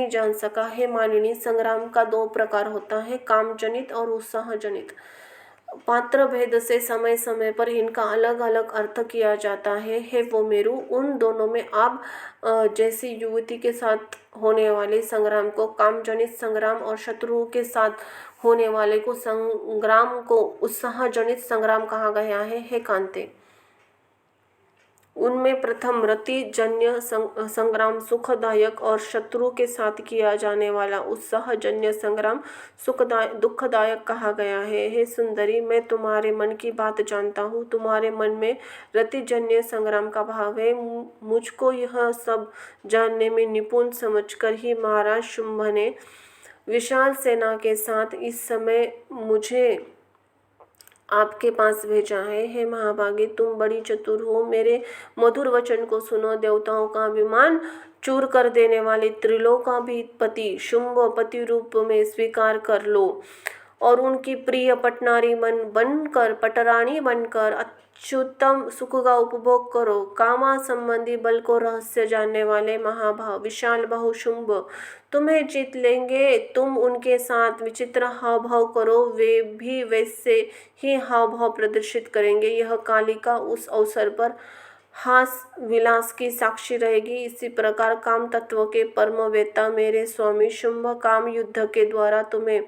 जान सका। हे मानिनी, संग्राम का दो प्रकार होता है, काम जनित और उत्साह जनित। पात्र भेद से समय समय पर इनका अलग अलग अर्थ किया जाता है। हे वो मेरु, उन दोनों में आप जैसी युवती के साथ होने वाले संग्राम को काम जनित संग्राम और शत्रुओं के साथ होने वाले को संग्राम को उत्साह जनित संग्राम कहा गया है। हे कांते, उनमें प्रथम रति जन्य संग्राम सुखदायक और शत्रु के साथ किया जाने वाला उत्साहजन्य संग्राम दुखदायक कहा गया है। हे सुंदरी, मैं तुम्हारे मन की बात जानता हूँ। तुम्हारे मन में रतिजन्य संग्राम का भाव है। मुझको यह सब जानने में निपुण समझकर ही महाराज शुंभ ने विशाल सेना के साथ इस समय मुझे आपके पास भेजा है। हे महाभागे, तुम बड़ी चतुर हो। मेरे मधुर वचन को सुनो। देवताओं का अभिमान चूर कर देने वाले त्रिलोकाधिपति शुंभ पति रूप में स्वीकार कर लो और उनकी प्रिय पटरानी बनकर अत्युत्तम सुख का उपभोग करो। कामा संबंधी बल को रहस्य जानने वाले महाभाव विशाल बाहु शुंभ तुम्हें जीत लेंगे। तुम उनके साथ विचित्र हाव भाव करो, वे भी वैसे ही हाव भाव प्रदर्शित करेंगे। यह कालिका उस अवसर पर हास विलास की साक्षी रहेगी। इसी प्रकार काम तत्व के परमवेत्ता मेरे स्वामी शुंभ काम युद्ध के द्वारा तुम्हें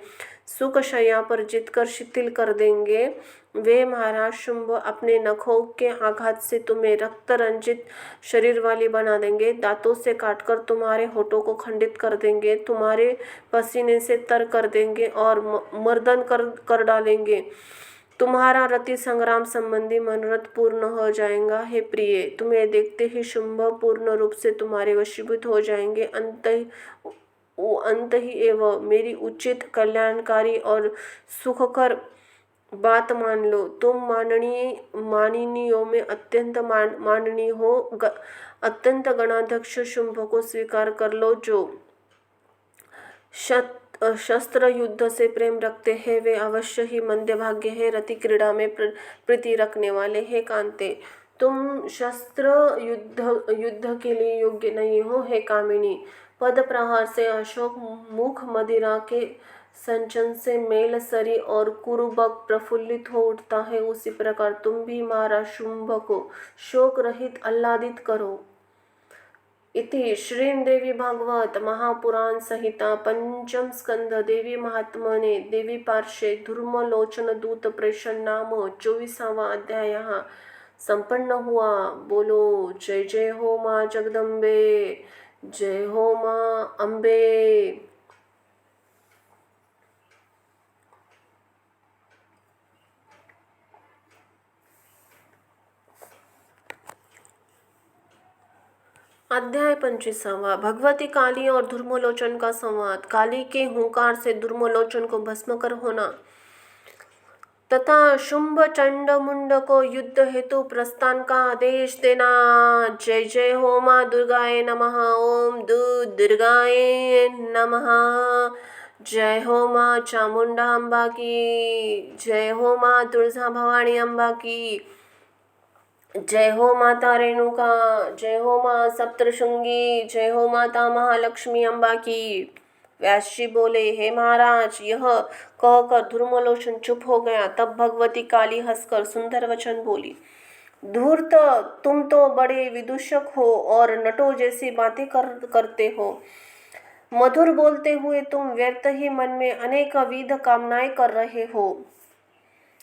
सुख शैया पर जीतकर शिथिल कर देंगे। वे महाराज शुंभ अपने नखों के आघात से तुम्हें रक्त रंजित शरीर वाली बना देंगे। दांतों से काटकर तुम्हारे होठों को खंडित कर देंगे, तुम्हारे पसीने से तर कर देंगे और मर्दन कर डालेंगे। तुम्हारा रति संग्राम संबंधी मनोरथ पूर्ण हो जाएगा। हे प्रिय, तुम्हें देखते ही शुंभ पूर्ण रूप से तुम्हारे वशीभूत हो जाएंगे। अंत ही एवं मेरी उचित कल्याणकारी और सुखकर बात मान लो। तुम माननीयों में अत्यंत माननीय हो। अत्यंत गणाध्यक्ष शुंभ को स्वीकार कर लो, जो शस्त्र युद्ध से प्रेम रखते हैं। वे अवश्य ही मंद भाग्य है, रति क्रीड़ा में प्रीति रखने वाले। हे कांते, तुम शस्त्र युद्ध के लिए योग्य नहीं हो। हे कामिनी, पद प्रहार से अशोक मुख मदिरा के संचन से मेल सरी और कुरुबक प्रफुल्लित हो उठता है, उसी प्रकार तुम भी महाराज शुंभ को शोक रहित आह्लादित करो। इति श्रीदेवी भागवत महापुराण संहिता पंचम स्कंद देवी महात्मने देवी पार्श्वे धूम्रलोचन दूत प्रेषण नाम 24वां अध्याय संपन्न हुआ। बोलो जय जय हो माँ जगदम्बे, जय हो माँ अम्बे। अध्याय 25वां भगवती काली और धूम्रलोचन का संवाद। काली के हुंकार से धूम्रलोचन को भस्म कर होना तथा शुंभ चंड मुंड को युद्ध हेतु प्रस्थान का आदेश देना। जय जय हो माँ दुर्गाए नमः। ओम दुर्गाए नमः। जय हो माँ चामुंडा अम्बा की। जय हो माँ तुलसा भवानी अम्बा की। जय हो माता रेणुका। जय हो माँ सप्तशृंगी। जय हो माता महालक्ष्मी अम्बा की। व्यास जी बोले, हे महाराज, यह कहकर धूम्रलोचन चुप हो गया। तब भगवती काली हंसकर सुंदर वचन बोली, धूर्त, तुम तो बड़े विदूषक हो और नटों जैसी बातें करते हो। मधुर बोलते हुए तुम व्यर्थ ही मन में अनेक विध कामनाएं कर रहे हो।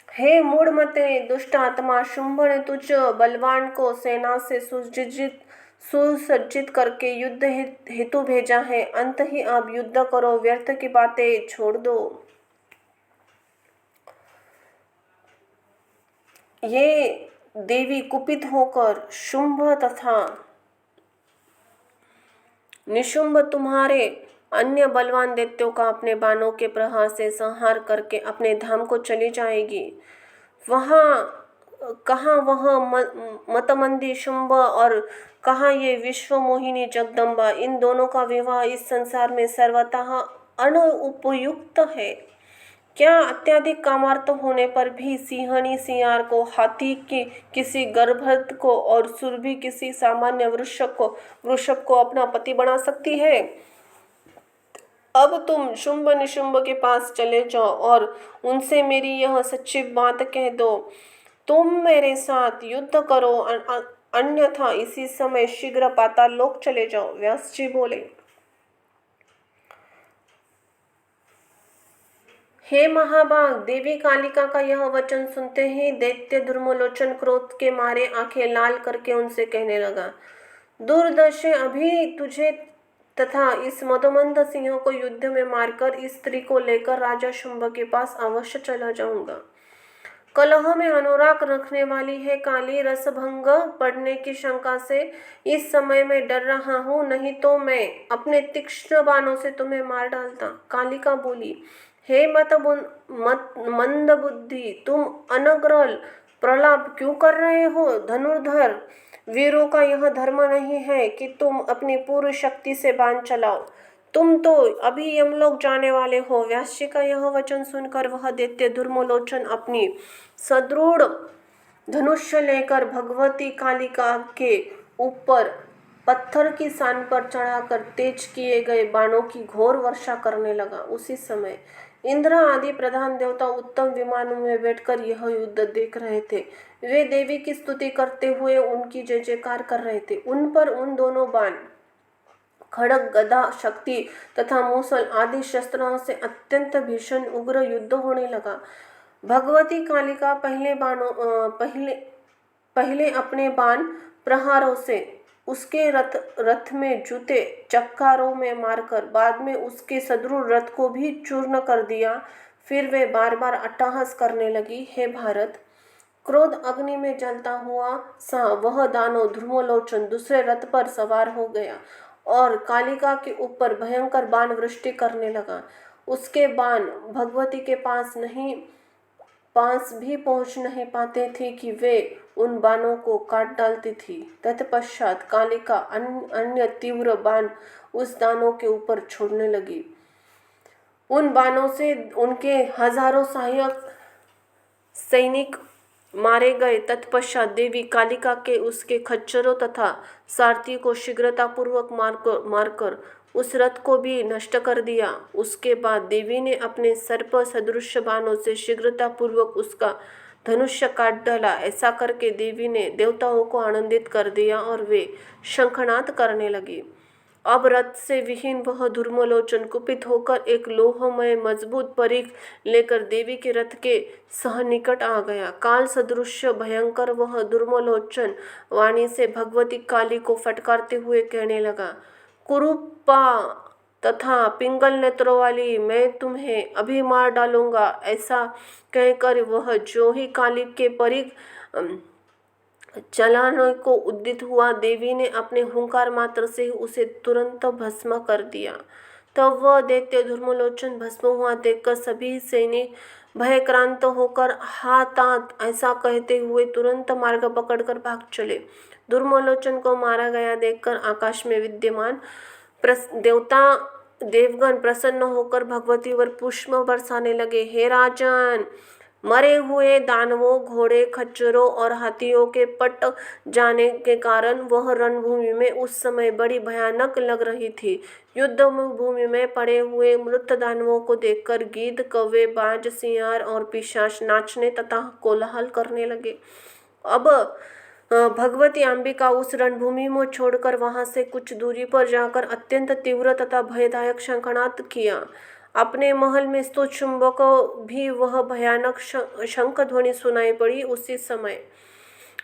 हे मूढ़मते दुष्ट आत्मा, शुंभ ने तुझ बलवान को सेना से सुसज्जित करके युद्ध हेतु भेजा है। अंत ही आप युद्ध करो, व्यर्थ की बातें छोड़ दो। ये देवी कुपित होकर शुंभ तथा निशुंभ तुम्हारे अन्य बलवान दैत्यों का अपने बाणों के प्रहार से संहार करके अपने धाम को चली जाएगी। कहाँ वह मतमंदी शुंभ और कहाँ ये विश्व मोहिनी जगदम्बा, इन दोनों का विवाह इस संसार में सर्वतः अनुपयुक्त है। क्या अत्यधिक कामार्थ होने पर भी सिंहनी सियार को, हाथी की किसी गर्भस्थ को और सुरभि किसी सामान्य वृषभ को अपना पति बना सकती है? अब तुम शुंभ निशुंभ के पास चले जाओ और उनसे मेरी यह सच्ची बात कह दो। तुम मेरे साथ युद्ध करो, अन्यथा इसी समय शीघ्र पाताल लोक चले जाओ। व्यास जी बोले, हे महाभाग, देवी कालिका का यह वचन सुनते ही दैत्य धर्मलोचन क्रोध के मारे आंखें लाल करके उनसे कहने लगा, दुर्दशे, अभी तुझे तथा इस मदोमंद सिंह को युद्ध में मारकर इस स्त्री को लेकर राजा शुंभ के पास अवश्य चला जाऊंगा। कलह में अनुराग रखने वाली है काली, रसभंग पड़ने की शंका से इस समय में डर रहा हूँ, नहीं तो मैं अपने तीक्ष्ण बाणों से तुम्हें मार डालता। कालिका बोली, हे मंद बुद्धि, तुम अनर्गल प्रलाप क्यों कर रहे हो? धनुर्धर वीरों का यह धर्म नहीं है कि तुम अपनी पूर्ण शक्ति से बाण चलाओ। तुम तो अभी यमलोक जाने वाले हो। व्यास जी का यह वचन सुनकर वह दैत्य धर्मलोचन अपनी सदृढ़ धनुष्य लेकर भगवती कालिका के ऊपर पत्थर की सान पर चढ़ाकर तेज किए गए बाणों की घोर वर्षा करने लगा। उसी समय इंद्र आदि प्रधान देवता उत्तम विमानों में बैठकर यह युद्ध देख रहे थे। वे देवी की स्तुति करते हुए उनकी जय जयकार कर रहे थे। उन पर उन दोनों बाण, खड़ग, गदा, शक्ति तथा मूसल आदि शस्त्रों से अत्यंत भीषण उग्र युद्ध होने लगा। भगवती कालिका पहले अपने बाण प्रहारों से उसके रथ में जूते चक्कारों में मारकर बाद में उसके सदृढ़ रथ को भी चूर्ण कर दिया। फिर वे बार बार अट्टहास करने लगी, हे भारत, क्रोध अग्नि में जलता हुआ सा वह दानव धर्मलोचन दूसरे रथ पर सवार हो गया और कालिका के ऊपर भयंकर बाण वृष्टि करने लगा। उसके बाण भगवती के पास भी पहुंच नहीं पाते थे कि वे उन बाणों को काट डालती थी। तत्पश्चात कालिका अन्य तीव्र बाण उस दानव के ऊपर छोड़ने लगी। उन बाणों से उनके हजारों सहायक सैनिक मारे गए। तत्पश्चात देवी कालिका के उसके खच्चरों तथा सारथी को शीघ्रतापूर्वक मारकर उस रथ को भी नष्ट कर दिया। उसके बाद देवी ने अपने सर्प सदृश बाणों से शीघ्रतापूर्वक उसका धनुष्य काट डाला। ऐसा करके देवी ने देवताओं को आनंदित कर दिया और वे शंखनाद करने लगे। अब रथ से विहीन वह धर्मलोचन कुपित होकर एक लोहमय मजबूत परिघ लेकर देवी के रथ के सहनिकट आ गया। काल सदृश भयंकर वह धर्मलोचन वाणी से भगवती काली को फटकारते हुए कहने लगा, कुरूपा तथा पिंगल नेत्रों वाली, मैं तुम्हें अभी मार डालूंगा। ऐसा कहकर वह जो ही काली के परिघ चलाने को उद्यत हुआ, देवी ने अपने हुंकार मात्र से उसे तुरंत भस्म कर दिया। तब वह दैत्य धर्मलोचन भस्म हुआ देखकर सभी सैनिक भयक्रांत होकर हाथ ऐसा कहते हुए तुरंत मार्ग पकड़कर भाग चले। धर्मलोचन को मारा गया देखकर आकाश में विद्यमान देवगण प्रसन्न होकर भगवती पर पुष्प बरसाने लगे। हे राजन, मरे हुए दानवों, घोड़े, खच्चरों और हाथियों के पट जाने के कारण वह रणभूमि में उस समय बड़ी भयानक लग रही थी। युद्ध भूमि में पड़े हुए मृत दानवों को देखकर गीध, कौवे, बाज, सियार और पिशाच नाचने तथा कोलाहल करने लगे। अब भगवती अंबिका उस रणभूमि में छोड़कर वहां से कुछ दूरी पर जाकर अत्यंत तीव्र तथा भयदायक शंखनाद किया। अपने महल में स्थित शुंभ को भी वह भयानक शंख ध्वनि सुनाई पड़ी। उसी समय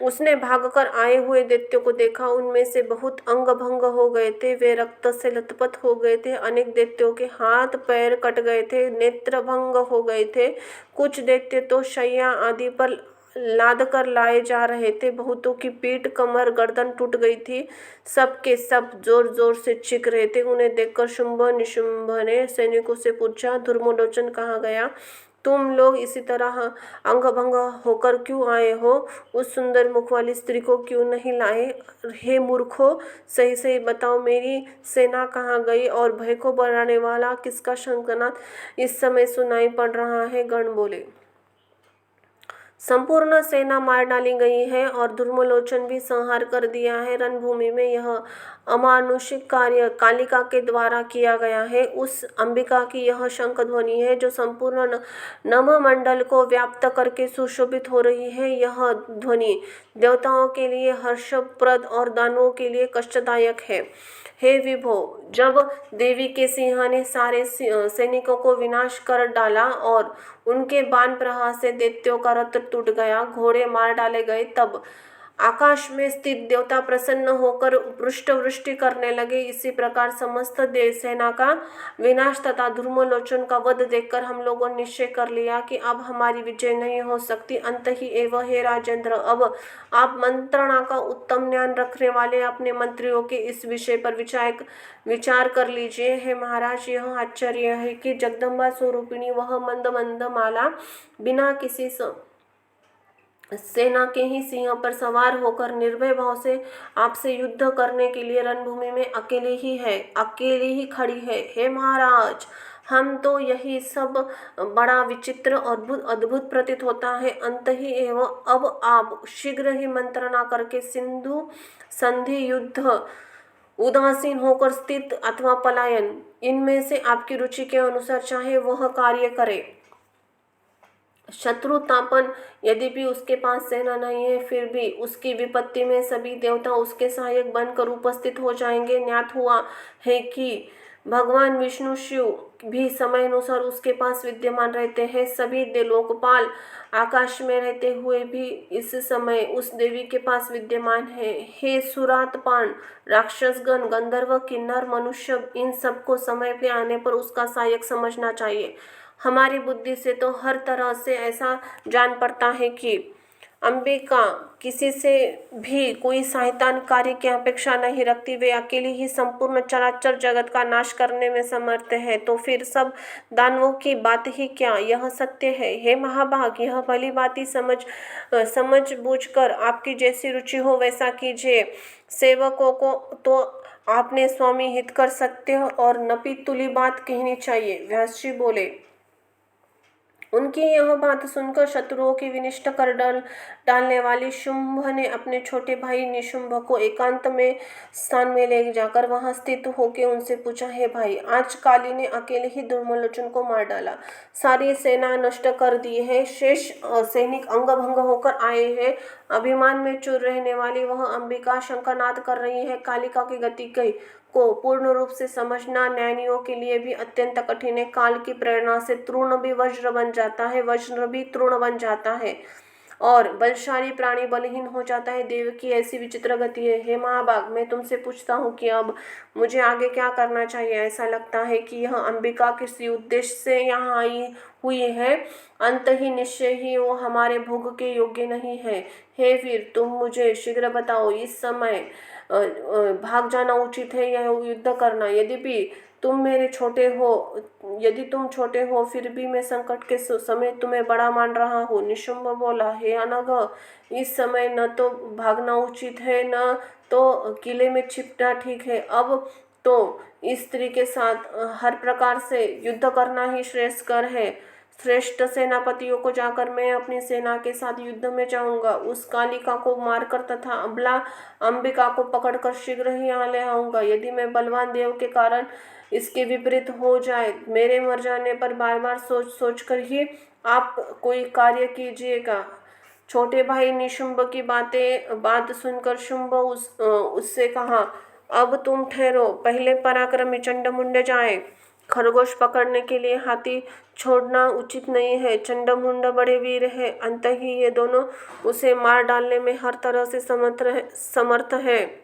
उसने भागकर आए हुए दैत्यों को देखा। उनमें से बहुत अंग भंग हो गए थे, वे रक्त से लथपथ हो गए थे। अनेक दैत्यों के हाथ पैर कट गए थे, नेत्र भंग हो गए थे। कुछ दैत्य तो शैया आदि पर लाद कर लाए जा रहे थे। बहुतों की पीठ, कमर, गर्दन टूट गई थी। सब के सब जोर जोर से चीख रहे थे। उन्हें देखकर शुंभ निशुंभ ने सैनिकों से पूछा, धर्मलोचन कहाँ गया? तुम लोग इसी तरह अंग भंग होकर क्यों आए हो? उस सुंदर मुख वाली स्त्री को क्यों नहीं लाए? हे मूर्खों, सही सही बताओ, मेरी सेना कहाँ गई और भय को बढ़ाने वाला किसका शंखनाद इस समय सुनाई पड़ रहा है? गण बोले, संपूर्ण सेना मार डाली गई है और धर्मलोचन भी संहार कर दिया है। रणभूमि में यह अमानुषिक कार्य कालिका के द्वारा किया गया है। उस अंबिका की यह शंख ध्वनि है जो संपूर्ण नभमंडल को व्याप्त करके सुशोभित हो रही है। यह ध्वनि देवताओं के लिए हर्षप्रद और दानवों के लिए कष्टदायक है। हे विभो, जब देवी के सिंह ने सारे सैनिकों को विनाश कर डाला और उनके बाण प्रहार से दैत्यों का रथ टूट गया, घोड़े मार डाले गए, तब आकाश में स्थित देवता प्रसन्न होकर पुष्पवृष्टि करने लगे। इसी प्रकार समस्त देव सेना का विनाश तथा धर्मलोचन का वध देखकर हम लोगों ने निश्चय कर लिया कि अब हमारी विजय नहीं हो सकती। अंत ही एवं हे राजेंद्र, अब आप मंत्रणा का उत्तम ज्ञान रखने वाले अपने मंत्रियों के इस विषय पर विचार कर लीजिए। हे महाराज, यह आश्चर्य है कि जगदम्बा स्वरूपिणी वह मंद मंद माला बिना किसी सेना के ही सिंह पर सवार होकर निर्भय भाव से आपसे युद्ध करने के लिए रणभूमि में अकेली ही खड़ी है। हे महाराज, हम तो यही सब बड़ा विचित्र और अद्भुत प्रतीत होता है। अंत ही एवं अब आप शीघ्र ही मंत्रणा करके सिंधु संधि, युद्ध, उदासीन होकर स्थित अथवा पलायन, इनमें से आपकी रुचि के अनुसार चाहे वह कार्य करे। शत्रुतापन, यद्यपि उसके पास सेना नहीं है, फिर भी उसकी विपत्ति में सभी देवता उसके सहायक बनकर उपस्थित हो जाएंगे। ज्ञात हुआ है कि भगवान विष्णु शिव भी समय अनुसार उसके पास विद्यमान रहते हैं। सभी लोकपाल आकाश में रहते हुए भी इस समय उस देवी के पास विद्यमान है। हे सुरातपान, राक्षसगण, गंधर्व, किन्नर, मनुष्य, इन सबको समय पे आने पर उसका सहायक समझना चाहिए। हमारी बुद्धि से तो हर तरह से ऐसा जान पड़ता है कि अंबिका किसी से भी कोई सहायता कार्य की अपेक्षा नहीं रखती। वे अकेली ही संपूर्ण चराचर जगत का नाश करने में समर्थ है। तो फिर सब दानवों की बात ही क्या, यह सत्य है। हे महाभाग, यह भली भांति समझ बूझकर आपकी जैसी रुचि हो वैसा कीजिए। सेवकों को तो आपने स्वामी हित कर सत्य और नपी तुली बात कहनी चाहिए। व्यास जी बोले, उनकी यह बात सुनकर शत्रुओं की विनिष्ट कर डालने वाली शुंभ ने अपने छोटे भाई निशुंभ को एकांत में स्थान में ले जाकर वहां स्थित होकर उनसे पूछा, हे भाई, आज काली ने अकेले ही धर्मलोचन को मार डाला, सारी सेना नष्ट कर दी है, शेष सैनिक अंग भंग होकर आए हैं। अभिमान में चूर रहने वाली वह अंबिका शंखनाद कर रही है। कालिका की गति को पूर्ण रूप से समझना ज्ञानियों के लिए भी अत्यंत कठिन है। काल की प्रेरणा से तृण भी वज्र बन जाता है, वज्र भी तृण बन जाता है और बलशाली प्राणी बलहीन हो जाता है। देव की ऐसी विचित्र गति है। हे महाभाग, मैं तुमसे पूछता हूँ कि अब मुझे आगे क्या करना चाहिए? ऐसा लगता है कि यह अंबिका किसी उद्देश्य से यहाँ आई हुई है। अंत ही निश्चय ही वो हमारे भोग के योग्य नहीं है। हे वीर, तुम मुझे शीघ्र बताओ, इस समय भाग जाना उचित है या युद्ध करना? यदि तुम छोटे हो फिर भी मैं संकट के समय तुम्हें बड़ा मान रहा हूँ। निशुंभ बोला, हे अनघ, इस समय न तो भागना उचित है न तो किले में छिपना ठीक है। अब तो इस स्त्री के साथ हर प्रकार से युद्ध करना ही श्रेयस्कर है। श्रेष्ठ सेनापतियों को जाकर मैं अपनी सेना के साथ युद्ध में जाऊंगा। उस कालिका को मारकर तथा अबला अंबिका को पकड़कर शीघ्र ही यहाँ ले आऊंगा। यदि मैं बलवान देव के कारण इसके विपरीत हो जाए, मेरे मर जाने पर बार बार सोच कर ही आप कोई कार्य कीजिएगा। छोटे भाई निशुंभ की बात सुनकर शुंभ उससे कहा, अब तुम ठहरो, पहले पराक्रमी चंडमुंड जाए। खरगोश पकड़ने के लिए हाथी छोड़ना उचित नहीं है। चंडमुंड बड़े वीर है, अंत ही ये दोनों उसे मार डालने में हर तरह से समर्थ है।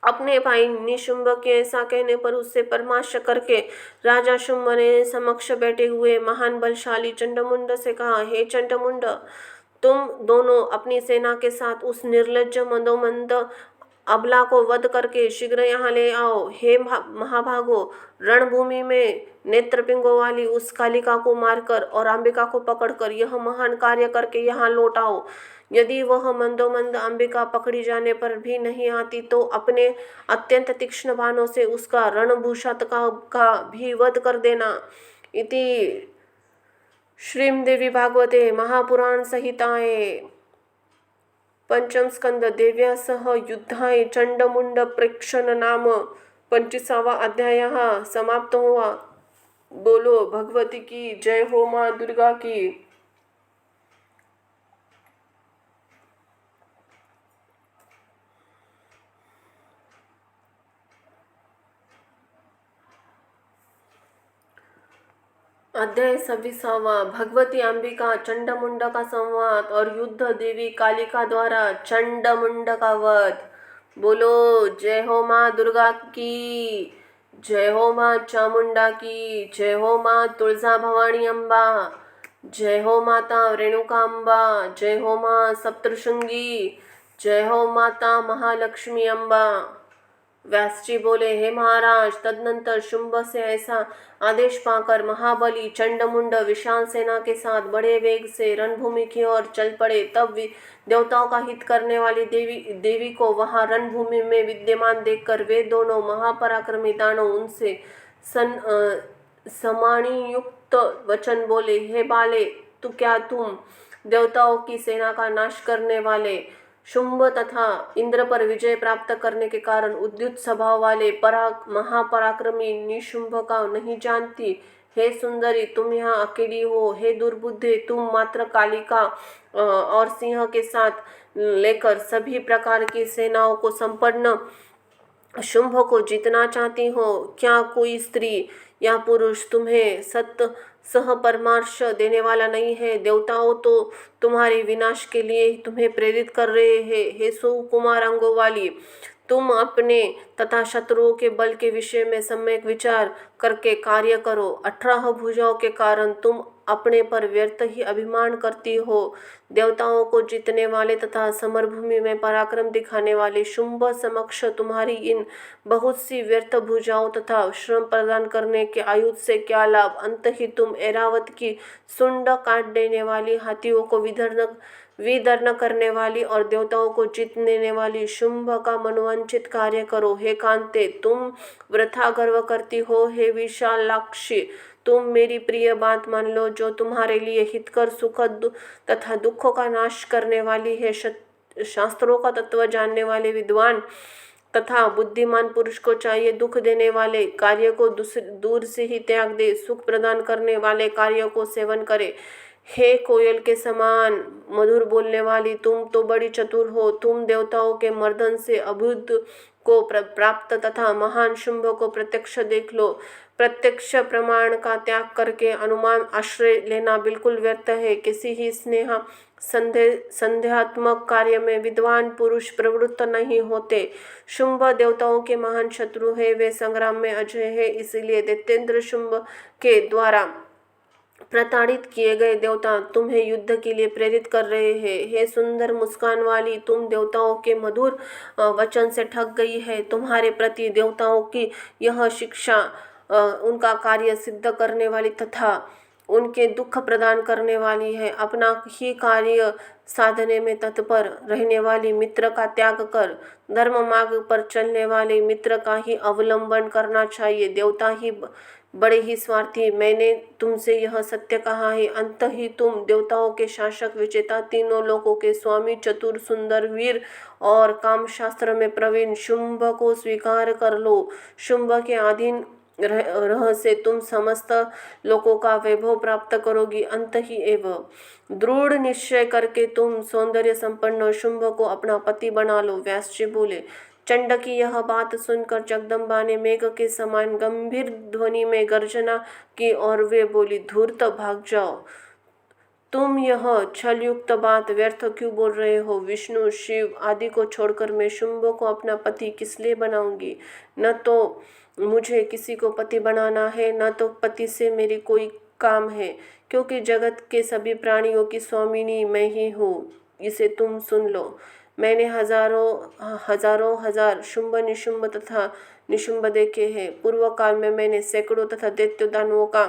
अपने भाई निशुंभ के ऐसा कहने पर उससे परामर्श करके राजा शुंभ ने समक्ष बैठे हुए महान बलशाली चंडमुंड से कहा, हे चंडमुंड, तुम दोनों अपनी सेना के साथ उस निर्लज्ज मंदोमंद अबला को वध करके शीघ्र यहाँ ले आओ। हे महाभागो, रणभूमि में नेत्रपिंगों वाली उस कालिका को मारकर और अंबिका को पकड़कर यह महान कार्य करके यहाँ लौट आओ। यदि वह मंदोमंद अंबिका पकड़ी जाने पर भी नहीं आती तो अपने अत्यंत तीक्ष्ण बाणों से उसका रणभूषात का भी वध कर देना। इति श्रीमद्देवी भागवते महापुराण संहिताये पंचम स्कंद देव्यासह युद्धाय चंडमुंड प्रेक्षण नाम 25वां अध्याय समाप्त हुआ। बोलो भगवती की जय हो, माँ दुर्गा की। अध्याय 26वां भगवती अंबिका चंडमुंड का संवाद और युद्ध देवी कालिका द्वारा चंडमुंड का वध। बोलो जय हो माँ दुर्गा की, जय हो माँ चामुंडा की, जय हो माँ तुलजा भवानी अम्बा, जय हो माता रेणुका अम्बा, जय हो माँ सप्तशृंगी, जय हो माता महालक्ष्मी अम्बा। व्यास जी बोले, हे महाराज, तदनंतर शुंभ से ऐसा आदेश पाकर महाबली चंडमुंड विशाल सेना के साथ बड़े वेग से रणभूमि की ओर चल पड़े। तब देवताओं का हित करने वाली देवी को वहां रणभूमि में विद्यमान देखकर वे दोनों महापराक्रमी दानव उनसे समाणियुक्त वचन बोले, हे बाले, तुम देवताओं की सेना का नाश करने वाले शुंभ तथा इंद्र पर विजय प्राप्त करने के कारण उद्युत स्वभाव वाले महापराक्रमी निशुंभ का नहीं जानती। हे सुंदरी, तुम यहाँ अकेली हो। हे दुर्बुद्धे, तुम मात्र कालिका और सिंह के साथ लेकर सभी प्रकार की सेनाओं को संपन्न शुंभ को जीतना चाहती हो। क्या कोई स्त्री या पुरुष तुम्हें सत्य सह परामर्श देने वाला नहीं है? देवताओं तो तुम्हारे विनाश के लिए ही तुम्हें प्रेरित कर रहे हैं। हे सुकुमार अंगों वाली, तुम अपने तथा शत्रुओं के बल के विषय में सम्यक विचार करके कार्य करो। 18 भुजाओं के कारण तुम अपने पर व्यर्थ ही अभिमान करती हो। देवताओं को जीतने वाले तथा समरभूमि में पराक्रम दिखाने वाले शुंभ समक्ष तुम्हारी इन बहुत सी व्यर्थ भुजाओं तथा श्रम प्रदान करने के आयुध से क्या लाभ? अंत ही तुम ऐरावत की सुंड काट देने वाली, हाथियों को विदर्न करने वाली और देवताओं को जीतने वाली शुंभ का मनोवांछित कार्य करो। हे कांते, तुम वृथा गर्व करती हो। हे विशालाक्षी, तुम मेरी प्रिय बात मान लो, जो तुम्हारे लिए हितकर सुखद तथा दुखों का नाश करने वाली है। शास्त्रों का तत्व जानने वाले विद्वान तथा बुद्धिमान पुरुष को चाहिए दुख देने वाले कार्य को दूर से ही त्याग दे, सुख प्रदान करने वाले कार्यों को सेवन करे। हे कोयल के समान मधुर बोलने वाली, तुम तो बड़ी चतुर हो। तुम देवताओं के मर्दन से अभुत को प्राप्त तथा महान शुंभ को प्रत्यक्ष देख लो। प्रत्यक्ष प्रमाण का त्याग करके अनुमान आश्रय लेना बिल्कुल व्यर्थ है। किसी ही स्नेह संध्यात्मक कार्य में विद्वान पुरुष प्रवृत्त नहीं होते। शुंभ देवताओं के महान शत्रु है, वे संग्राम में अजय है। इसलिए दैत्येंद्र शुंभ के द्वारा प्रताड़ित किए गए देवता तुम्हें युद्ध के लिए प्रेरित कर रहे हैं। हे सुंदर मुस्कान वाली, तुम देवताओं के मधुर वचन से ठग गई है। तुम्हारे प्रति देवताओं की यह शिक्षा उनका कार्य सिद्ध करने वाली तथा उनके दुख प्रदान करने वाली है। अपना ही कार्य साधने में तत्पर रहने वाली मित्र का त्याग कर धर्म मार्ग पर चलने वाले मित्र का ही अवलंबन करना चाहिए। देवता ही बड़े ही स्वार्थी, मैंने तुमसे यह सत्य कहा है। अंत ही तुम देवताओं के शासक, विजेता, तीनों लोकों के स्वामी, चतुर, सुंदर, वीर और काम शास्त्र में प्रवीण शुंभ को स्वीकार कर लो। शुंभ के अधीन रह से तुम समस्त लोकों का वैभव प्राप्त करोगी। अंत ही एवं दृढ़ निश्चय करके तुम सौंदर्य संपन्न शुंभ को अपना पति बना लो। व्यास जी बोले, चंड की यह बात सुनकर जगदम्बा ने मेघ के समान गंभीर ध्वनि में गर्जना की और वे बोली, धूर्त, भाग जाओ। तुम यह छलयुक्त बात व्यर्थ क्यों बोल रहे हो? विष्णु, शिव आदि को छोड़कर मैं शुंभ को अपना पति किस लिए बनाऊंगी? न तो मुझे किसी को पति बनाना है, न तो पति से मेरी कोई काम है। क्योंकि जगत के सभी प्राणियों की स्वामिनी मैं ही हूँ, इसे तुम सुन लो। मैंने हजारों हजार शुंभ निशुंभ तथा निशुंभ देखे हैं। पूर्व काल में मैंने सैकड़ों तथा दैत्य दानवों का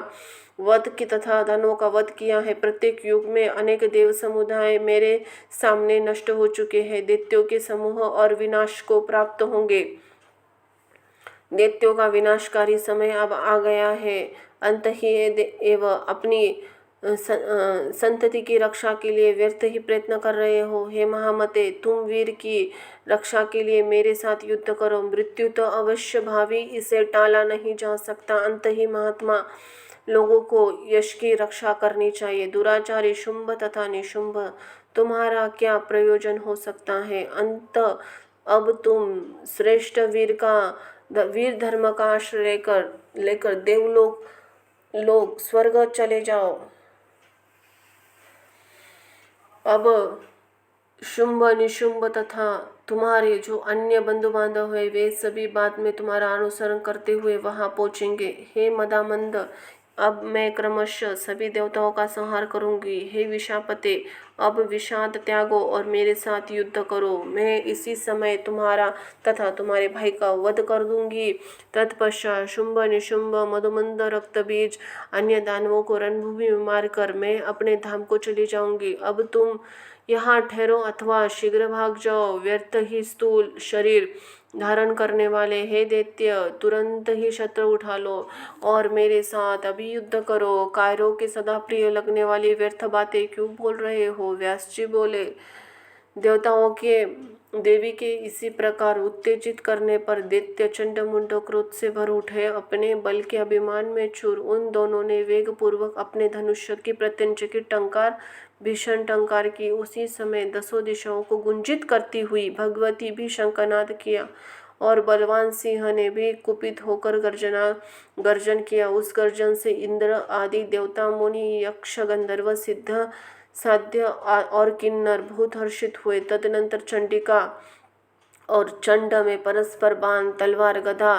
वध किया है। प्रत्येक युग में अनेक देव समुदाय मेरे सामने नष्ट हो चुके हैं। दैत्यों के समूह और विनाश को प्राप्त होंगे। दैत्यों का विनाशकारी समय अब आ गया है। अंत ही एवं अपनी संतति की रक्षा के लिए व्यर्थ ही प्रयत्न कर रहे हो। हे महामते, तुम वीर की रक्षा के लिए मेरे साथ युद्ध करो। मृत्यु तो अवश्य भावी, इसे टाला नहीं जा सकता। अंत ही महात्मा लोगों को यश की रक्षा करनी चाहिए। दुराचारी शुंभ तथा निशुंभ, तुम्हारा क्या प्रयोजन हो सकता है? अंत अब तुम श्रेष्ठ वीर धर्म का आश्रय लेकर देवलोक स्वर्ग चले जाओ। अब शुंभ निशुंभ तथा तुम्हारे जो अन्य बंधु बांधव है, वे सभी बाद में तुम्हारा अनुसरण करते हुए वहां पहुंचेंगे। हे मदामंद, अब मैं क्रमशः सभी देवताओं का संहार करूंगी। हे विशापते, अब विषाद त्यागो और मेरे साथ युद्ध करो। मैं इसी समय तुम्हारा तथा तुम्हारे भाई का वध कर दूंगी। तत्पश्चात शुंभ निशुंभ मधुमंद रक्तबीज अन्य दानवों को रणभूमि में मारकर मैं अपने धाम को चली जाऊंगी। अब तुम यहाँ ठहरो अथवा शीघ्र भाग जाओ। व्यर्थ ही स्थूल शरीर धारण करने वाले हे दैत्य, तुरंत ही शस्त्र उठा लो और मेरे साथ अभी युद्ध करो। कायरों के सदा प्रिय लगने वाली व्यर्थ बातें क्यों बोल रहे हो? व्यास जी बोले, देवी के इसी प्रकार उत्तेजित करने पर दैत्य चंडमुंड क्रोध से भर उठे। अपने बल के अभिमान में चूर, उन दोनों ने वेग पूर्वक अपने धनुष्य की प्रत्यंच टंकार भीषण टंकार की। उसी समय दसों दिशाओं को गुंजित करती हुई भगवती भी शंखनाद किया और बलवान सिंह ने भी कुपित होकर गर्जन किया। उस गर्जन से इंद्र आदि देवता, मुनि, यक्ष, गंधर्व, सिद्ध, साध्य और किन्नर बहुत हर्षित हुए। तदनंतर चंडिका और चंड में परस्पर बाण, तलवार, गदा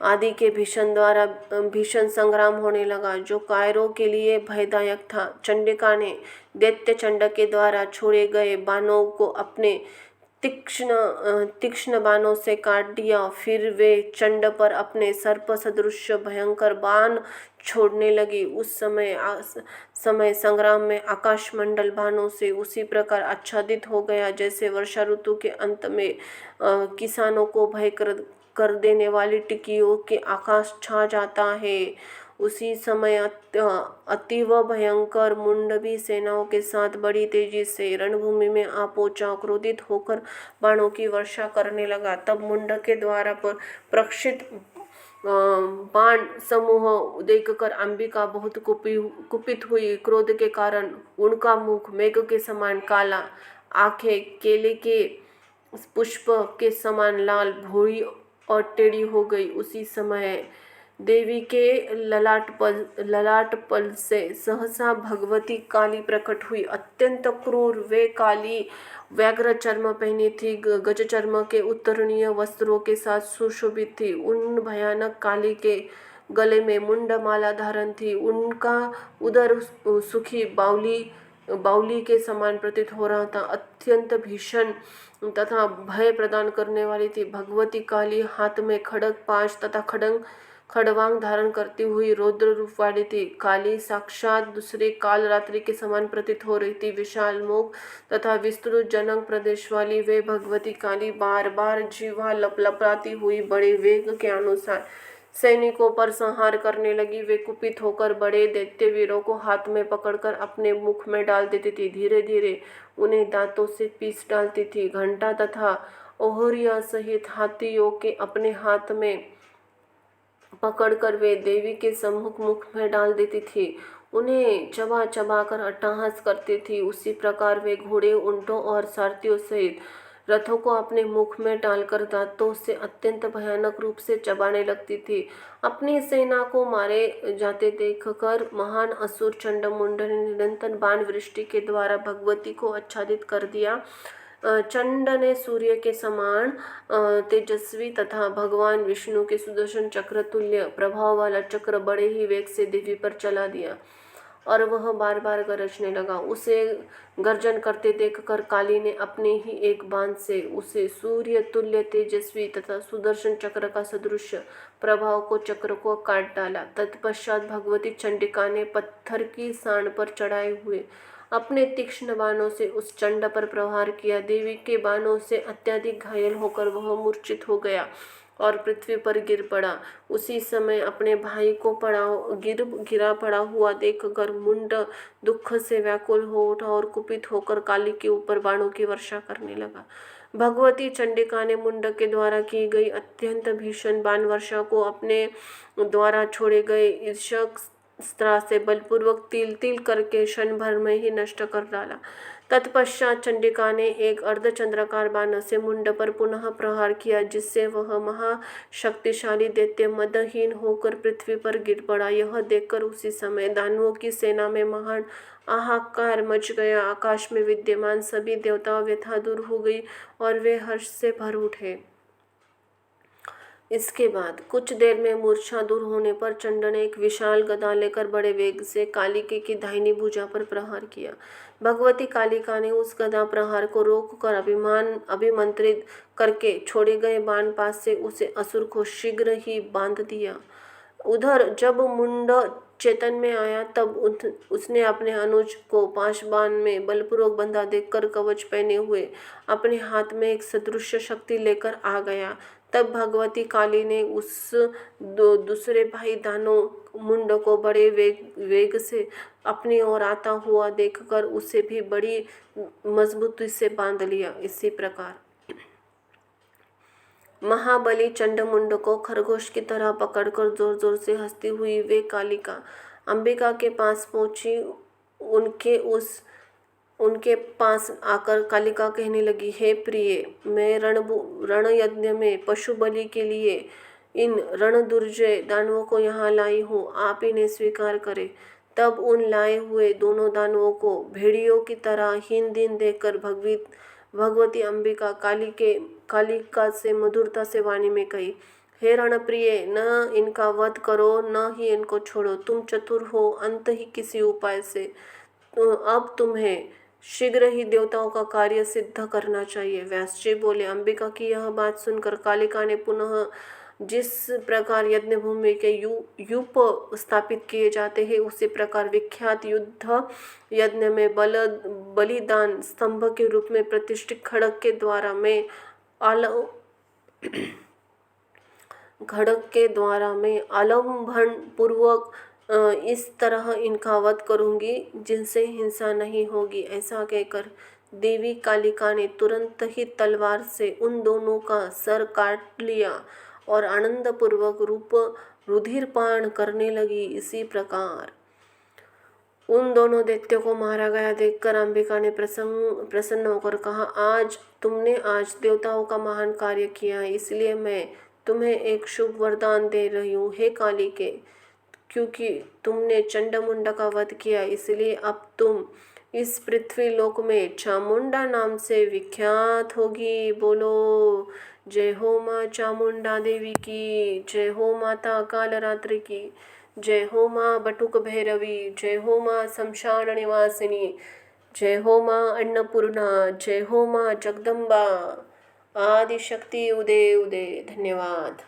आदि के भीषण संग्राम होने लगा, जो कायरों के लिए भयदायक था। चंडिका ने दैत्य चंड के द्वारा छोड़े गए बाणों को अपने तीक्ष्ण बाणों से काट दिया। फिर वे चंड पर अपने सर्प सदृश भयंकर बाण छोड़ने लगी। उस समय संग्राम में आकाश मंडल बाणों से उसी प्रकार आच्छादित हो गया जैसे वर्षा ऋतु के अंत में किसानों को भय कर देने वाली टिकियों के आकाश छा जाता है। उसी समय अतीव भयंकर मुंड भी सेनाओं के साथ बड़ी तेजी से रणभूमि में आ पहुंचा। क्रोधित होकर बाणों की वर्षा करने लगा। तब मुंड के द्वारा पर प्रक्षित बाण समूह देखकर अंबिका बहुत कुपित हुई। क्रोध के कारण उनका मुख मेघ के समान काला, आंखें केले के पुष्प के समान लाल, भूरी और टेढ़ी हो गई। उसी समय देवी के ललाट पल से सहसा भगवती काली प्रकट हुई। अत्यंत क्रूर वे काली व्याघ्र चर्म पहनी थी, गज चर्म के उत्तरणीय वस्त्रों के साथ सुशोभित थी। उन भयानक काली के गले में मुंड माला धारण थी। उनका उदर सुखी बावली के समान प्रतीत हो रहा था। अत्यंत भीषण तथा भय प्रदान करने वाली थी। भगवती काली हाथ में खड्ग, पाश तथा खड़वांग धारण करती हुई रौद्र रूप वाली थी। काली साक्षात दूसरे काल रात्रि के समान प्रतीत हो रही थी। विशाल मुख तथा विस्तृत जनक प्रदेश वाली वे भगवती काली बार बार जीवा लपलपाती हुई बड़े वेग के अनुसार सैनिकों पर संहार करने लगी। वे कुपित होकर बड़े दैत्य वीरों को हाथ में पकड़कर अपने मुख में डाल देती थी। धीरे धीरे उन्हें दांतों से पीस डालती थी। घंटा तथा ओहरिया सहित हाथियों के अपने हाथ में पकड़कर वे देवी के सम्मुख मुख में डाल देती थी। उन्हें चबा चबा कर अट्टहास करती थी। उसी प्रकार वे घोड़े, ऊंटों और सारथियों सहित रथों को अपने मुख में डालकर दांतों से अत्यंत भयानक रूप से चबाने लगती थी। अपनी सेना को मारे जाते देखकर महान असुर चंडमुंड ने निरंतर बाण वृष्टि के द्वारा भगवती को आच्छादित कर दिया। चंड ने सूर्य के समान तेजस्वी तथा भगवान विष्णु के सुदर्शन चक्र तुल्य प्रभाव वाला चक्र बड़े ही वेग से देवी पर चला दिया और वह बार बार गरजने लगा। उसे गर्जन करते देखकर काली ने अपने ही एक बाण से उसे सूर्य तुल्य तेजस्वी तथा सुदर्शन चक्र का सदृश प्रभाव को चक्र को काट डाला। तत्पश्चात भगवती चंडिका ने पत्थर की सांड पर चढ़ाए हुए अपने तीक्ष्ण बाणों से उस चंड पर प्रहार किया। देवी के बाणों से अत्यधिक घायल होकर वह मूर्छित हो गया और पृथ्वी पर गिर पड़ा। उसी समय अपने भाई को गिरा पड़ा हुआ देखकर मुंड दुख से व्याकुल हो उठा और कुपित होकर काली के ऊपर बाणों की वर्षा करने लगा। भगवती चंडिका ने मुंड के द्वारा की गई अत्यंत भीषण बाण वर्षा को अपने द्वारा छोड़े गए ईर्ष्यास्त्र से बलपूर्वक तिल तिल करके क्षण भर में ही नष्ट कर डाला। तत्पश्चात चंडिका ने एक अर्धचंद्राकार बाण से मुंड पर पुनः प्रहार किया, जिससे वह महाशक्तिशाली दैत्य मदहीन होकर पृथ्वी पर गिर पड़ा। यह देखकर उसी समय दानवों की सेना में महान हाहाकार मच गया। आकाश में विद्यमान सभी देवता व्यथा दूर हो गई और वे हर्ष से भर उठे। इसके बाद कुछ देर में मूर्छा दूर होने पर चंड ने एक विशाल गदा लेकर बड़े वेग से कालिके की दाहिनी भुजा पर प्रहार किया। भगवती कालिका ने उस गदा प्रहार को रोककर अभिमंत्रित करके छोड़े गए बाण पास से उसे असुर को शीघ्र ही बांध दिया। उधर जब मुंड चेतन में आया तब उसने अपने अनुज को पाशबान में बलपूर्वक बंधा देखकर कवच पहने हुए अपने हाथ में एक सदृश शक्ति लेकर आ गया। तब भगवती काली ने उस दूसरे भाई दानो मुंड को बड़े वेग से अपनी ओर आता हुआ देखकर उसे भी बड़ी मजबूती से बांध लिया। इसी प्रकार महाबली चंडमुंड को खरगोश की तरह पकड़कर जोर जोर से हंसती हुई वे कालिका अंबिका के पास पहुंची। उनके पास आकर कालिका कहने लगी, हे प्रिय, मैं रण यज्ञ में पशु बलि के लिए इन रणदुर्जय दानवों को यहाँ लाई हूँ, आप इन्हें स्वीकार करें। तब उन लाए हुए दोनों दानवों को भेड़ियों की तरह हीन दीन देखकर भगवती अंबिका कालिका से मधुरता से वाणी में कही, हे रणप्रिय, न इनका वध करो न ही इनको छोड़ो। तुम चतुर हो, अंत ही किसी उपाय से अब तुम्हें शीघ्र ही देवताओं का कार्य सिद्ध करना चाहिए। व्यास जी बोले, अंबिका की यह बात सुनकर कालिका ने पुनः जिस प्रकार यज्ञ भूमि के यूप स्थापित किए जाते हैं उसी प्रकार विख्यात युद्ध यज्ञ में बलिदान स्तंभ के रूप में प्रतिष्ठित खड़ग के द्वारा मैं आलम्भन पूर्वक इस तरह इनका वध करूंगी जिनसे हिंसा नहीं होगी। ऐसा कहकर देवी कालिका ने तुरंत ही तलवार से उन दोनों का सर काट लिया और आनंद पूर्वक रुधिरपान करने लगी। इसी प्रकार उन दोनों दैत्यों को मारा गया देखकर अंबिका ने प्रसन्न होकर कहा, तुमने आज देवताओं का महान कार्य किया है, इसलिए मैं तुम्हें एक शुभ वरदान दे रही हूँ। हे कालिके, क्योंकि तुमने चंडमुंड का वध किया इसलिए अब तुम इस पृथ्वी लोक में चामुंडा नाम से विख्यात होगी। बोलो जय हो माँ चामुंडा देवी की, जय हो माता कालरात्रि की, जय हो माँ बटुक भैरवी, जय हो माँ शमशान निवासिनी, जय हो माँ अन्नपूर्णा, जय हो माँ जगदम्बा, आदिशक्ति उदय उदय। धन्यवाद।